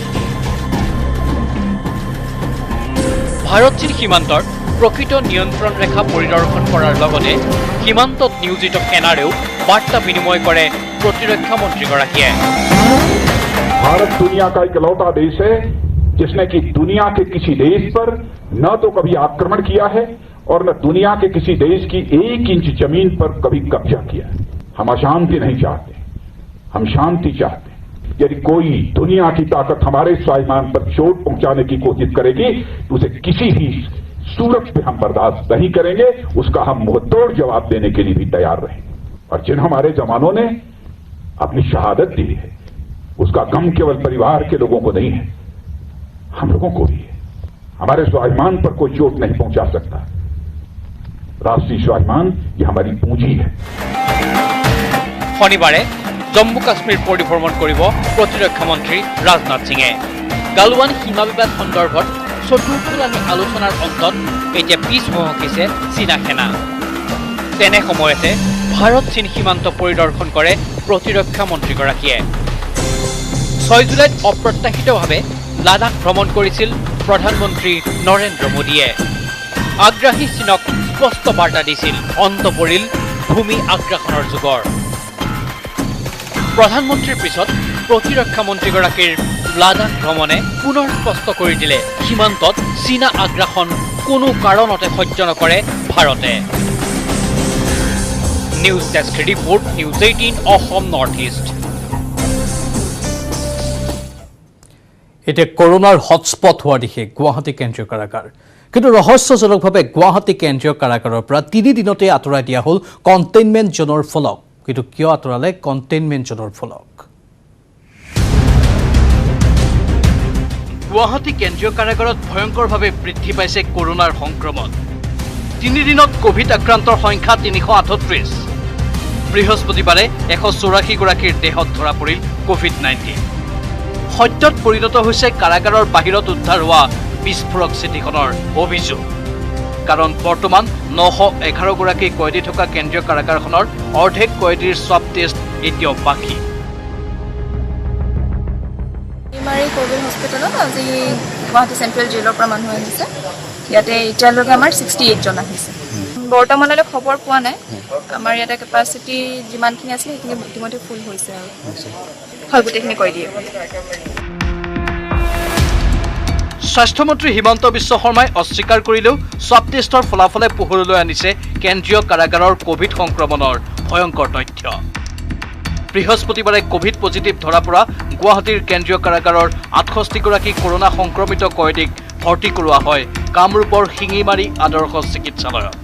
ভাৰত চীন সীমান্তৰ প্ৰকৃত নিয়ন্ত্ৰণ ৰেখা পৰিদৰ্শন কৰাৰ লগতে সীমান্তত নিয়োজিত সেনাৰেও বাৰ্তা বিনিময় কৰে প্ৰতিৰক্ষা মন্ত্ৰীগৰাকীয়ে। भारत दुनिया का इकलौता देश है जिसने कि दुनिया के किसी देश पर न तो कभी आक्रमण किया है और न दुनिया के किसी देश की 1 इंच जमीन पर कभी कब्जा किया है। हम अशांति नहीं चाहते, हम शांति चाहते हैं। यदि कोई दुनिया की ताकत हमारे स्वाभिमान पर चोट पहुंचाने की कोशिश करेगी तो उसे किसी भी सूरत पे हम बर्दाश्त नहीं करेंगे, उसका हम मुंहतोड़ जवाब देने के लिए भी तैयार रहेंगे। और जिन हमारे जवानों ने अपनी शहादत दी है उसका गम केवल परिवार के लोगों को नहीं है, हम लोगों को भी है। हमारे स्वाभिमान पर कोई चोट नहीं पहुंचा सकता। राष्ट्रीय स्वाभिमान ये हमारी पूंजी है। শনিবাৰে জম্মু কাশ্মীৰ পৰিভ্ৰমণ কৰিব প্ৰতিৰক্ষা মন্ত্ৰী ৰাজনাথ সিঙে। গালৱান সীমা বিবাদ সন্দৰ্ভত চতুৰ্থলানি আলোচনাৰ অন্তত এতিয়া পিছ হুহকিছে চীনা সেনা। তেনে সময়তে ভাৰত চীন সীমান্ত পৰিদৰ্শন কৰে প্ৰতিৰক্ষা মন্ত্ৰীগৰাকীয়ে। 6 জুলাইত অপ্ৰত্যাশিতভাৱে লাডাখ ভ্ৰমণ কৰিছিল প্ৰধানমন্ত্ৰী নৰেন্দ্ৰ মোদীয়ে। আগ্ৰাহী চীনক স্পষ্ট বাৰ্তা দিছিল অন্ত পৰিল ভূমি আগ্ৰাসনৰ যুগৰ। প্ৰধানমন্ত্ৰীৰ পিছত প্ৰতিৰক্ষা মন্ত্ৰীগৰাকীৰ লাডাখ ভ্ৰমণে পুনৰ স্পষ্ট কৰি দিলে সীমান্তত চীনা আগ্ৰাসন কোনো কাৰণতে সহ্য নকৰে ভাৰতে। News desk report, news 18 Assam north east. এতিয়া কৰোনাৰ হটস্পট হোৱাৰ দিশে গুৱাহাটী কেন্দ্ৰীয় কাৰাগাৰ। কিন্তু ৰহস্যজনকভাৱে গুৱাহাটী কেন্দ্ৰীয় কাৰাগাৰৰ পৰা 3 দিনতে আঁতৰাই দিয়া হ'ল কণ্টেইনমেণ্ট জ'নৰ ফলক। কিন্তু কিয় আঁতৰালে কণ্টেইনমেণ্ট জ'নৰ ফলক? গুৱাহাটী কেন্দ্ৰীয় কাৰাগাৰত ভয়ংকৰভাৱে বৃদ্ধি পাইছে কৰোনাৰ সংক্ৰমণ 3 দিনত কোভিড আক্ৰান্তৰ সংখ্যা 338 বৃহস্পতিবাৰে 184 গৰাকীৰ দেহত ধৰা পৰিল কোভিড-19 সত্যত পৰিণত হৈছে কাৰাগাৰৰ বাহিৰত উদ্ধাৰ হোৱা বিস্ফোৰক চিঠিখনৰ অভিযোগ কাৰণ বৰ্তমান 911 গৰাকী কয়দী থকা কেন্দ্ৰীয় কাৰাগাৰখনৰ অৰ্ধেক কয়দীৰ স্বাব টেষ্ট এতিয়াও বাকী ইমাৰী কোভিড হস্পিটেলত আজি গুৱাহাটী চেণ্ট্ৰেল জেলৰ পৰা মানুহ আহিছে ইয়াতে এতিয়ালৈকে আমাৰ 68 জন আহিছে বৰ্তমানলৈ খবৰ পোৱা নাই আমাৰ ইয়াতে কেপাচিটি যিমানখিনি আছিল সেইখিনি ইতিমধ্যে ফুল হৈছে আৰু হয় গোটেইখিনি কৈ দিয়ে স্বাস্থ্যমন্ত্ৰী হিমন্ত বিশ্ব শৰ্মাই অস্বীকাৰ কৰিলেও স্বাব টেষ্টৰ ফলাফলে পোহৰলৈ আনিছে কেন্দ্ৰীয় কাৰাগাৰৰ কোভিড সংক্ৰমণৰ ভয়ংকৰ তথ্য বৃহস্পতিবাৰে কোভিড পজিটিভ ধৰা পৰা গুৱাহাটীৰ কেন্দ্ৰীয় কাৰাগাৰৰ 68 গৰাকী কৰোনা সংক্ৰমিত কয়দীক ভৰ্তি কৰোৱা হয় কামৰূপৰ শিঙিমাৰী আদৰ্শ চিকিৎসালয়ত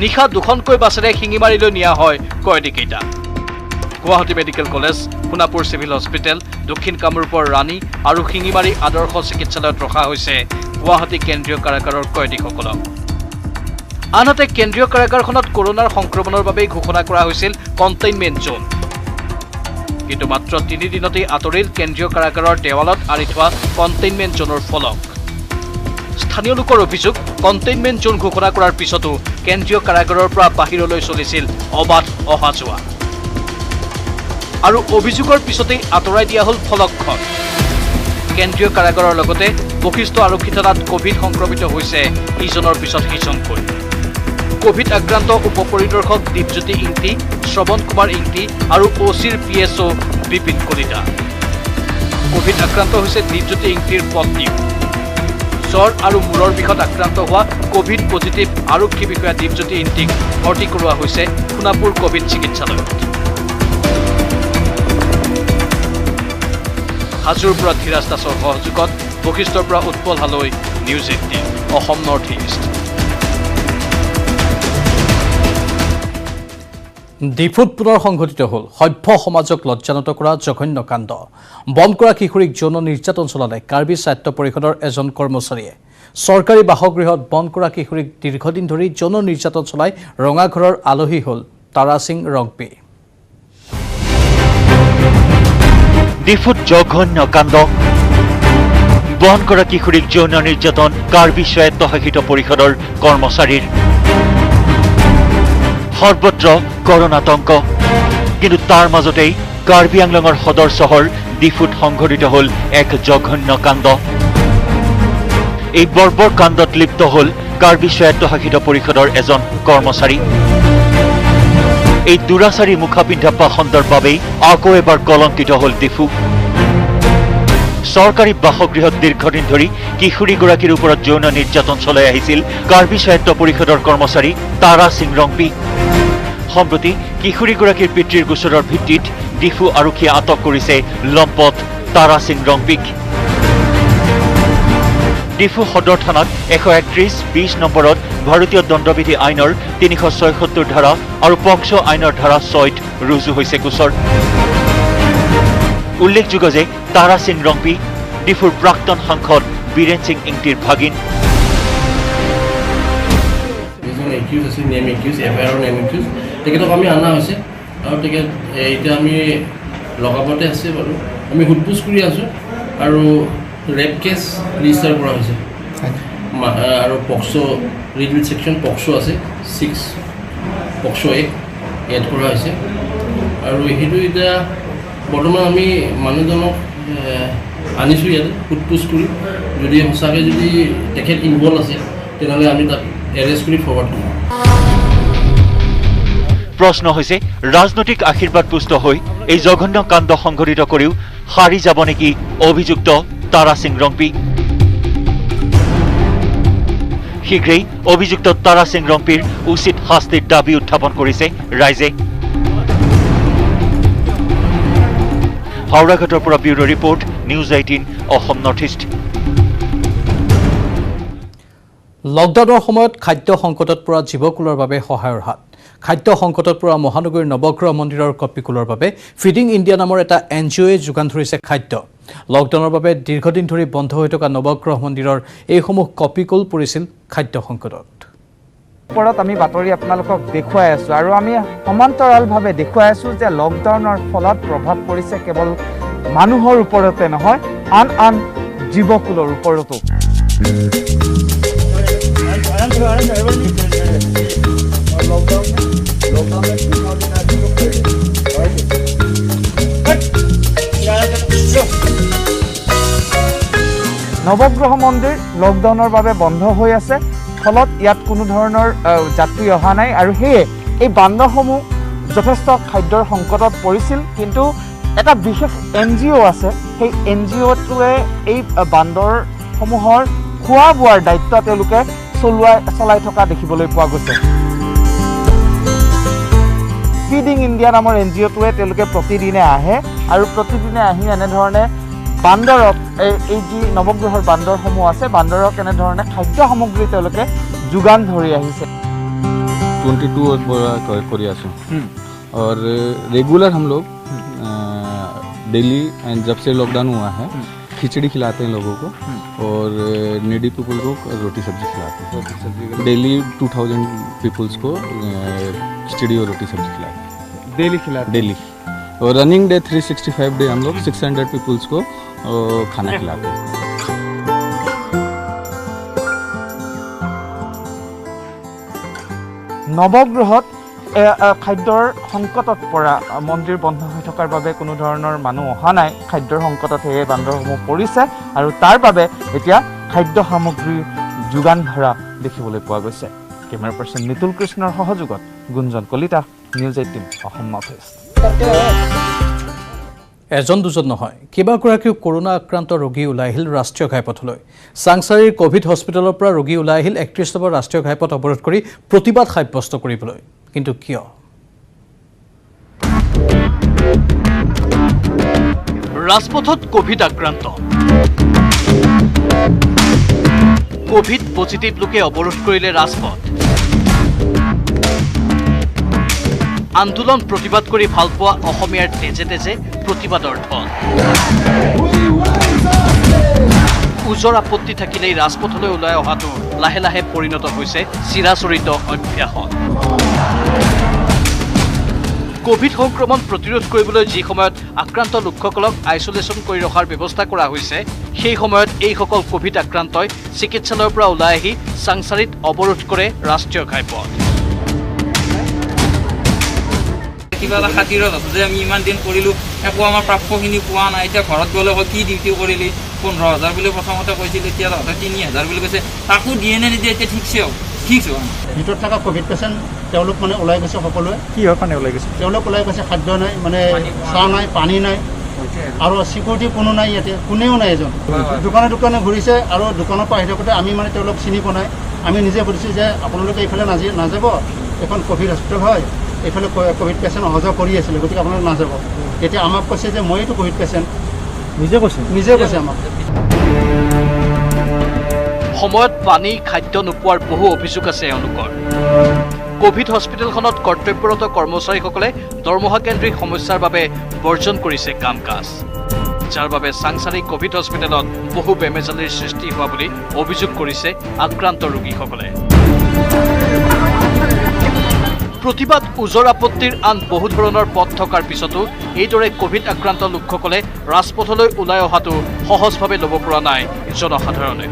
নিশা দুখনকৈ বাছেৰে শিঙিমাৰীলৈ নিয়া হয় কয়দীকেইটা Guwahati medical college Sonapur civil hospital দক্ষিণ কামৰূপৰ ৰাণী আৰু শিঙিমাৰী আদৰ্শ চিকিৎসালয়ত ৰখা হৈছে গুৱাহাটী কেন্দ্ৰীয় কাৰাগাৰৰ কয়দীসকলক আনহাতে কেন্দ্ৰীয় কাৰাগাৰখনত কৰোনাৰ সংক্ৰমণৰ বাবে ঘোষণা কৰা হৈছিল কণ্টেইনমেণ্ট জোন কিন্তু মাত্ৰ 3 দিনতেই আঁতৰিল কেন্দ্ৰীয় কাৰাগাৰৰ দেৱালত আঁৰি থোৱা কণ্টেইনমেণ্ট জোনৰ ফলক স্থানীয় লোকৰ অভিযোগ কণ্টেইনমেণ্ট জোন ঘোষণা কৰাৰ পিছতো কেন্দ্ৰীয় কাৰাগাৰৰ পৰা বাহিৰলৈ চলিছিল অবাধ অহা যোৱা আৰু অভিযোগৰ পিছতেই আঁতৰাই দিয়া হ'ল ফলকখন কেন্দ্ৰীয় কাৰাগাৰৰ লগতে বশিষ্ঠ আৰক্ষী থানাত কোভিড সংক্ৰমিত হৈছে ইজনৰ পিছত সিজনকৈ কোভিড আক্ৰান্ত উপ পৰিদৰ্শক দীপজ্যোতি ইংতি শ্ৰৱণ কুমাৰ ইংতি আৰু অচিৰ পিএছঅ বিপিন কলিতা কোভিড আক্ৰান্ত হৈছে দীপজ্যোতি ইংতিৰ পত্নী জ্বৰ আৰু মূৰৰ বিষত আক্ৰান্ত হোৱা কোভিড পজিটিভ আৰক্ষী বিষয়া দীপজ্যোতি ইংতিক ভৰ্তি কৰোৱা হৈছে সোণাপুৰ কোভিড চিকিৎসালয়ত হাজোৰ পৰা ধীৰাজ দাসৰ সহযোগত বশিষ্ঠৰ পৰা উৎপল হালৈ নিউজ 18 অসম নৰ্থ ইষ্ট ডিফুত পুনৰ সংঘটিত হ'ল সভ্য সমাজক লজ্জানত কৰা জঘন্য কাণ্ড বন কৰা কিশোৰীক যৌন নিৰ্যাতন চলালে কাৰ্বি স্বায়ত্ত পৰিষদৰ এজন কৰ্মচাৰীয়ে চৰকাৰী বাসগৃহত বন কৰা কিশোৰীক দীৰ্ঘদিন ধৰি যৌন নিৰ্যাতন চলাই ৰঙাঘৰৰ আলহী হ'ল তাৰা সিং ৰংপি ডিফুত জঘন্য কাণ্ড বন কৰা কিশোৰীক যৌন নিৰ্যাতন কাৰ্বি স্বায়ত্তশাসিত পৰিষদৰ কৰ্মচাৰীৰ সৰ্বত্ৰ কৰোনাতংক কিন্তু তাৰ মাজতেই কাৰ্বি আংলঙৰ সদৰ চহৰ ডিফুত সংঘটিত হ'ল এক জঘন্য কাণ্ড এই বৰ্বৰ কাণ্ডত লিপ্ত হ'ল কাৰ্বি স্বায়ত্তশাসিত পৰিষদৰ এজন কৰ্মচাৰী এই দুৰাচাৰী মুখা পিন্ধা পাখণ্ডৰ বাবেই আকৌ এবাৰ কলংকিত হ'ল ডিফু চৰকাৰী বাসগৃহত দীৰ্ঘদিন ধৰি কিশোৰীগৰাকীৰ ওপৰত যৌন নিৰ্যাতন চলাই আহিছিল কাৰ্বি স্বায়ত্ত পৰিষদৰ কৰ্মচাৰী তাৰা সিং ৰংপি সম্প্ৰতি কিশোৰীগৰাকীৰ পিতৃৰ গোচৰৰ ভিত্তিত ডিফু আৰক্ষীয়ে আটক কৰিছে লম্পট তাৰা সিং ৰংপিক ডিফু সদৰ থানাত 131-20 নম্বৰত ভাৰতীয় দণ্ডবিধি আইনৰ 376 ধাৰা আৰু পক্সো আইনৰ ধাৰা 6ত ৰুজু হৈছে গোচৰ উল্লেখযোগ্য যে তাৰা সিং ৰংপি ডিফুৰ প্ৰাক্তন সাংসদ বীৰেন সিং ইংতিৰ ভাগিন তেখেতক আমি অনা হৈছে আৰু তেখেত এতিয়া আমি লগাবতে আছে বাৰু আমি সোধপোছ কৰি আছোঁ আৰু ৰেপ কেছ ৰেজিষ্টাৰ কৰা হৈছে আৰু পক্সো ৰিড ছেকশ্যন পক্সো আছে 6 পক্সো 1 এড কৰা হৈছে আৰু সেইটো এতিয়া বৰ্তমান আমি মানুহজনক আনিছোঁ ইয়াত সোধপোছ কৰি যদি সঁচাকৈ যদি তেখেত ইনভল্ভ আছে তেনেহ'লে আমি তাক এৰেষ্ট কৰি ফৰৱাৰ্ড কৰিম প্ৰশ্ন হৈছে ৰাজনৈতিক আশীৰ্বাদ পুষ্ট হৈ এই জঘন্য কাণ্ড সংঘটিত কৰিও হাৰি যাব নেকি অভিযুক্ত তাৰা সিং ৰংপি শীঘ্ৰেই অভিযুক্ত তাৰা সিং ৰংপিৰ উচিত শাস্তিৰ দাবী উত্থাপন কৰিছে ৰাইজে হাওড়াঘাটৰ পৰা bureau report news 18 Assam north east লকডাউনৰ সময়ত খাদ্য সংকটত পৰা জীৱকুলৰ বাবে সহায়ৰ হাত খাদ্য সংকটত পৰা মহানগৰীৰ নৱগ্ৰহ মন্দিৰৰ কপিকুলৰ বাবে ফিডিং ইণ্ডিয়া নামৰ এটা এনজিঅ'য়ে যোগান ধৰিছে খাদ্য লকডাউনৰ বাবে দীৰ্ঘদিন ধৰি বন্ধ হৈ থকা নৱগ্ৰহ মন্দিৰৰ এইসমূহ কপিকল পৰিছিল খাদ্য সংকটত। ওপৰত আমি বাতৰি আপোনালোকক দেখুৱাই আছোঁ আৰু আমি সমান্তৰালভাৱে দেখুৱাই আছোঁ যে লকডাউনৰ ফলত প্ৰভাৱ পৰিছে কেৱল মানুহৰ ওপৰতে নহয়, আন আন জীৱকুলৰ ওপৰতো। নৱগ্ৰহ মন্দিৰ লকডাউনৰ বাবে বন্ধ হৈ আছে, ফলত ইয়াত কোনো ধৰণৰ যাত্ৰী অহা নাই আৰু সেয়ে এই বান্দৰসমূহ যথেষ্ট খাদ্যৰ সংকটত পৰিছিল। কিন্তু এটা বিশেষ NGO আছে, সেই NGOটোৱে এই বান্দৰসমূহৰ খোৱা বোৱাৰ দায়িত্ব তেওঁলোকে চলাই থকা দেখিবলৈ পোৱা গৈছে। ফিডিং ইণ্ডিয়া নামৰ NGOটোৱে তেওঁলোকে প্ৰতিদিনে আহে আৰু প্ৰতিদিনে আহি এনেধৰণে বান্দৰক এই যি নৱগ্ৰহৰ বান্দৰসমূহ আছে, বান্দৰক এনেধৰণে খাদ্য সামগ্ৰী তেওঁলোকে যোগান ধৰি আহিছে। 22 কৰি আছোঁ और रेगुलर हम लोग डेली जब से लॉकडाउन हुआ है खिचड़ी खिलाते हैं लोगों को और नीडी पीपल को रोटी सब्जी खिलाते हैं। डेली 2000 पीपल्स को खिचड़ी और रोटी सब्जी खिलाते हैं डेली। और रनिंग डे 365 डे हम लोग 600 पीपल्स को खाना खिलाते हैं। নৱগ্ৰহত খাদ্যৰ সংকটত পৰা মন্দিৰ বন্ধ হৈ থকাৰ বাবে কোনো ধৰণৰ মানুহ অহা নাই, খাদ্যৰ সংকটত সেয়ে বান্দৰসমূহ পৰিছে আৰু তাৰ বাবে এতিয়া খাদ্য সামগ্ৰীৰ যোগান ধৰা দেখিবলৈ পোৱা গৈছে। কেমেৰা পাৰ্চন নিতুল কৃষ্ণৰ সহযোগত Gunjan Kalita, news 18 Assam north east. এজন দুজন নহয়, কেইবাগৰাকীও কৰোনা আক্ৰান্ত ৰোগী ওলাই আহিল ৰাষ্ট্ৰীয় ঘাইপথলৈ। চাংচাৰীৰ কোভিড হস্পিটেলৰ পৰা ৰোগী ওলাই আহিল 31 নম্বৰ ৰাষ্ট্ৰীয় ঘাইপথ অৱৰোধ কৰি প্ৰতিবাদ সাব্যস্ত কৰিবলৈ। কিন্তু কিয়? ৰাজপথত কোভিড আক্ৰান্ত, কোভিড পজিটিভ লোকে অৱৰোধ কৰিলে ৰাজপথ। আন্দোলন প্ৰতিবাদ কৰি ভাল পোৱা অসমীয়াৰ তেজে তেজে প্ৰতিবাদৰ ঢল। ওজৰ আপত্তি থাকিলেই ৰাজপথলৈ ওলাই অহাটো লাহে লাহে পৰিণত হৈছে চিৰাচৰিত অভ্যাসত। কোভিড সংক্ৰমণ প্ৰতিৰোধ কৰিবলৈ যি সময়ত আক্ৰান্ত লোকসকলক আইচোলেশ্যন কৰি ৰখাৰ ব্যৱস্থা কৰা হৈছে, সেই সময়ত এইসকল কোভিড আক্ৰান্তই চিকিৎসালয়ৰ পৰা ওলাই আহি চাংচাৰীত অৱৰোধ কৰে ৰাষ্ট্ৰীয় ঘাইপথ। কিবা এটা খাতিৰত যে আমি ইমান দিন কৰিলোঁ, একো আমাৰ প্ৰাপ্যখিনি পোৱা নাই। এতিয়া ঘৰত গ'লে কি ডিউটি কৰিলি, 15,000 বুলি প্ৰথমতে কৈছিল, এতিয়া 3,000 বুলি কৈছে, তাকো দিয়ে নে নিদিয়ে এতিয়া ঠিকছে হ'ব। ভিতৰত থকা কোভিড পেচেণ্ট তেওঁলোক মানে ওলাই গৈছে সকলোৱে। কিহৰ কাৰণে ওলাই গৈছে? তেওঁলোক ওলাই গৈছে, খাদ্য নাই, মানে চাহ নাই, পানী নাই আৰু চিকিউৰিটি কোনো নাই, ইয়াতে কোনেও নাই। এজন দোকানে দোকানে ঘূৰিছে আৰু দোকানৰ পৰা আহি থাকোঁতে আমি মানে তেওঁলোক চিনি পোৱা নাই। আমি নিজে সুধিছোঁ যে আপোনালোকে এইফালে নাযাব, এখন কোভিড হস্পিটেল হয়, এইফালে কোভিড পেচেণ্ট অহা যোৱা কৰি আছিলে, গতিকে আপোনালোক নাযাব। এতিয়া আমাক কৈছে যে মইতো কোভিড পেচেণ্ট, নিজে কৈছে আমাক। সময়ত পানী খাদ্য নোপোৱাৰ বহু অভিযোগ আছে এওঁলোকৰ। কোভিড হস্পিটেলখনত কৰ্তব্যৰত কৰ্মচাৰীসকলে দৰমহাকেন্দ্ৰিক সমস্যাৰ বাবে বৰ্জন কৰিছে কাম কাজ, যাৰ বাবে চাংচাৰী কোভিড হস্পিটেলত বহু বেমেজালিৰ সৃষ্টি হোৱা বুলি অভিযোগ কৰিছে আক্ৰান্ত ৰোগীসকলে। প্ৰতিবাদ ওজৰ আপত্তিৰ আন বহু ধৰণৰ পথ থকাৰ পিছতো এইদৰে কোভিড আক্ৰান্ত লোকসকলে ৰাজপথলৈ ওলাই অহাটো সহজভাৱে ল'ব পৰা নাই জনসাধাৰণে।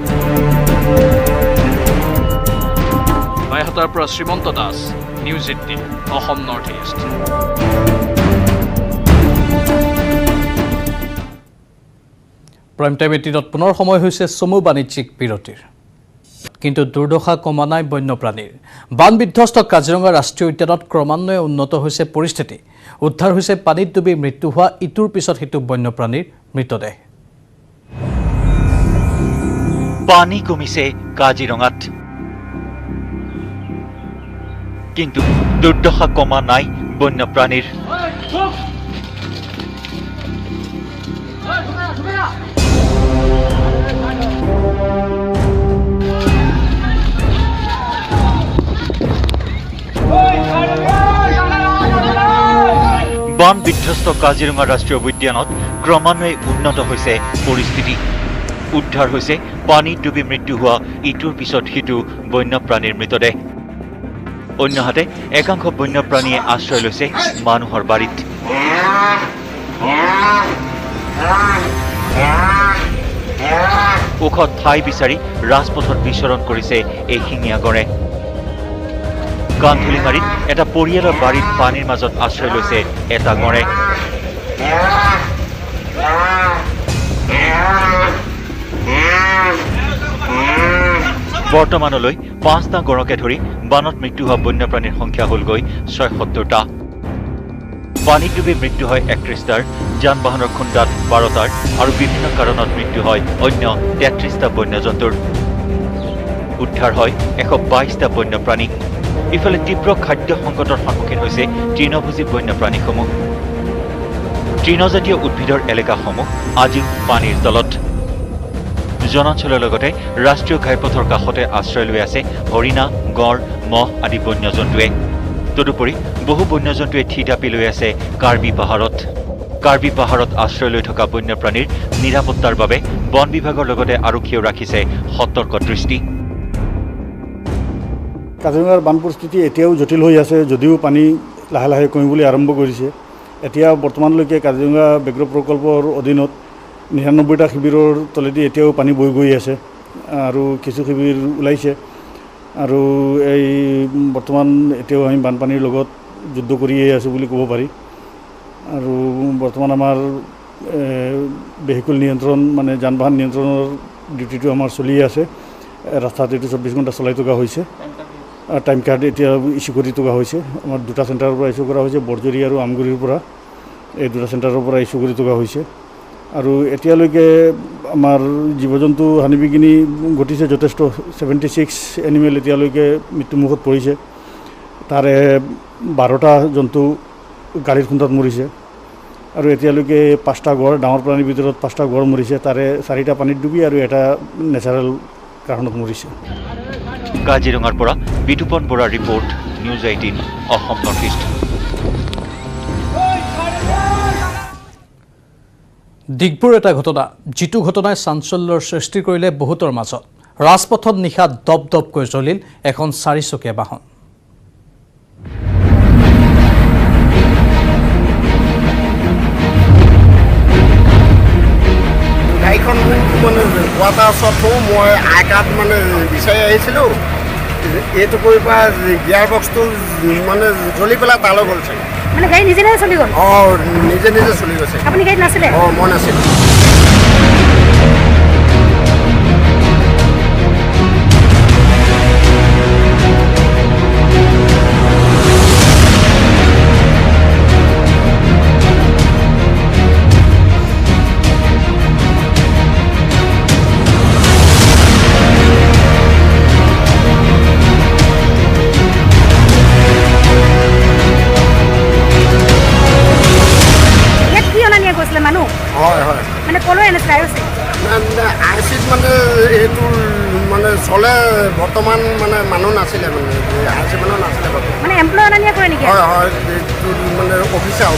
বাইহাটাৰ পৰা Shrimanta Das, news 18 Assam north east. Prime time 18ত পুনৰ সময় হৈছে চমু বাণিজ্যিক বিৰতিৰ। কিন্তু দুৰ্দশা কমা নাই বন্যপ্ৰাণীৰ। বান বিধ্বস্ত কাজিৰঙা ৰাষ্ট্ৰীয় উদ্যানত ক্ৰমান্বয়ে উন্নত হৈছে পৰিস্থিতি। উদ্ধাৰ হৈছে পানীত ডুবি মৃত্যু হোৱা ইটোৰ পিছত সিটো বন্যপ্ৰাণীৰ মৃতদেহ। পানী কমিছে কাজিৰঙাত, কিন্তু দুৰ্দশা কমা নাই বন্যপ্ৰাণীৰ। বান বিধ্বস্ত কাজিৰঙা ৰাষ্ট্ৰীয় উদ্যানত ক্ৰমান্বয়ে উন্নত হৈছে পৰিস্থিতি। উদ্ধাৰ হৈছে পানীত ডুবি মৃত্যু হোৱা ইটোৰ পিছত সিটো বন্যপ্ৰাণীৰ মৃতদেহ। অন্যহাতে একাংশ বন্যপ্ৰাণীয়ে আশ্ৰয় লৈছে মানুহৰ বাৰীত। ওখ ঠাই বিচাৰি ৰাজপথত বিচৰণ কৰিছে এই শিঙীয়া গড়ে। কান্ধুলিমাৰীত এটা পৰিয়ালৰ বাৰীত পানীৰ মাজত আশ্ৰয় লৈছে এটা গড়ে। বৰ্তমানলৈ 5টা গড়কে ধৰি বানত মৃত্যু হোৱা বন্যপ্ৰাণীৰ সংখ্যা হ'লগৈ 76টা। পানীত ডুবি মৃত্যু হয় 31টাৰ, যান বাহনৰ খুন্দাত 12টাৰ আৰু বিভিন্ন কাৰণত মৃত্যু হয় অন্য 33টা বন্যজন্তুৰ। উদ্ধাৰ হয় 122টা বন্যপ্ৰাণী। ইফালে তীব্ৰ খাদ্য সংকটৰ সন্মুখীন হৈছে তৃণভোজী বন্যপ্ৰাণীসমূহ। তৃণজাতীয় উদ্ভিদৰ এলেকাসমূহ আজিও পানীৰ তলত। জনাঞ্চলৰ লগতে ৰাষ্ট্ৰীয় ঘাইপথৰ কাষতে আশ্ৰয় লৈ আছে হৰিণা, গড়, মহ আদি বন্যজন্তুৱে। তদুপৰি বহু বন্যজন্তুৱে থিতাপি লৈ আছে কাৰ্বি পাহাৰত। কাৰ্বি পাহাৰত আশ্ৰয় লৈ থকা বন্যপ্ৰাণীৰ নিৰাপত্তাৰ বাবে বন বিভাগৰ লগতে আৰক্ষীয়েও ৰাখিছে সতৰ্ক দৃষ্টি। কাজিৰঙাৰ বান পৰিস্থিতি এতিয়াও জটিল হৈ আছে, যদিও পানী লাহে লাহে কমিবলৈ আৰম্ভ কৰিছে। এতিয়া বৰ্তমানলৈকে কাজিৰঙা ব্যাঘ্ৰ প্ৰকল্পৰ অধীনত 99টা শিবিৰৰ তলেদি এতিয়াও পানী বৈ গৈ আছে আৰু কিছু শিবিৰ ওলাইছে। আৰু এই বৰ্তমান এতিয়াও আমি বানপানীৰ লগত যুদ্ধ কৰিয়ে আছোঁ বুলি ক'ব পাৰি। আৰু বৰ্তমান আমাৰ ভেহিকুল নিয়ন্ত্ৰণ মানে যান বাহন নিয়ন্ত্ৰণৰ ডিউটিটো আমাৰ চলিয়ে আছে। ৰাস্তাত এইটো 24 ঘণ্টা চলাই থকা হৈছে। টাইম কাৰ্ড এতিয়া ইছ্যু কৰি থকা হৈছে। আমাৰ 2টা চেণ্টাৰৰ পৰা ইছ্যু কৰা হৈছে, বৰজৰী আৰু আমগুৰিৰ পৰা। এই 2টা চেণ্টাৰৰ পৰা ইছ্যু কৰি থকা হৈছে। আৰু এতিয়ালৈকে আমাৰ জীৱ জন্তু হানি বিঘিনি ঘটিছে যথেষ্ট। 76 এনিমেল এতিয়ালৈকে মৃত্যুমুখত পৰিছে। তাৰে 12টা জন্তু গাড়ীৰ খুন্দাত মৰিছে। আৰু এতিয়ালৈকে 5টা গড়, ডাঙৰ প্ৰাণীৰ ভিতৰত 5টা গড় মৰিছে। তাৰে 4টা পানীত ডুবি আৰু এটা নেচাৰেল কাৰণত মৰিছে। কাজিৰঙাৰ পৰা বিতুপন বৰাৰ report, news 18 Assam north east. ডিগবৈৰ এটা ঘটনা, যিটো ঘটনাই চাঞ্চল্যৰ সৃষ্টি কৰিলে বহুতৰ মাজত। ৰাজপথত নিশা দপদপকৈ জ্বলিল এখন 4চকীয়া বাহন। গাড়ীখন মানে কোৱাটাৰ ওচৰত মই আই কাৰ্ড মানে বিচাৰি আহিছিলোঁ। এইটো কৰি পৰা গিয়াৰ বক্সটো মানে জ্বলি পেলাই তালৈ গ'ল চাগে। মানে গাড়ী নিজে নিজে চলি গ'ল? অঁ, নিজে নিজে চলি গৈছে। আপুনি গাড়ীত নাছিলে? অঁ, মই নাছিলোঁ। চলে বৰ্তমান মানে মানুহ নাছিলে, মানে আই চি মানুহ নাছিলে। মানে এমপ্লয় অনা নিয়া কৰে নেকি? হয় হয়, মানে অফিচাৰ।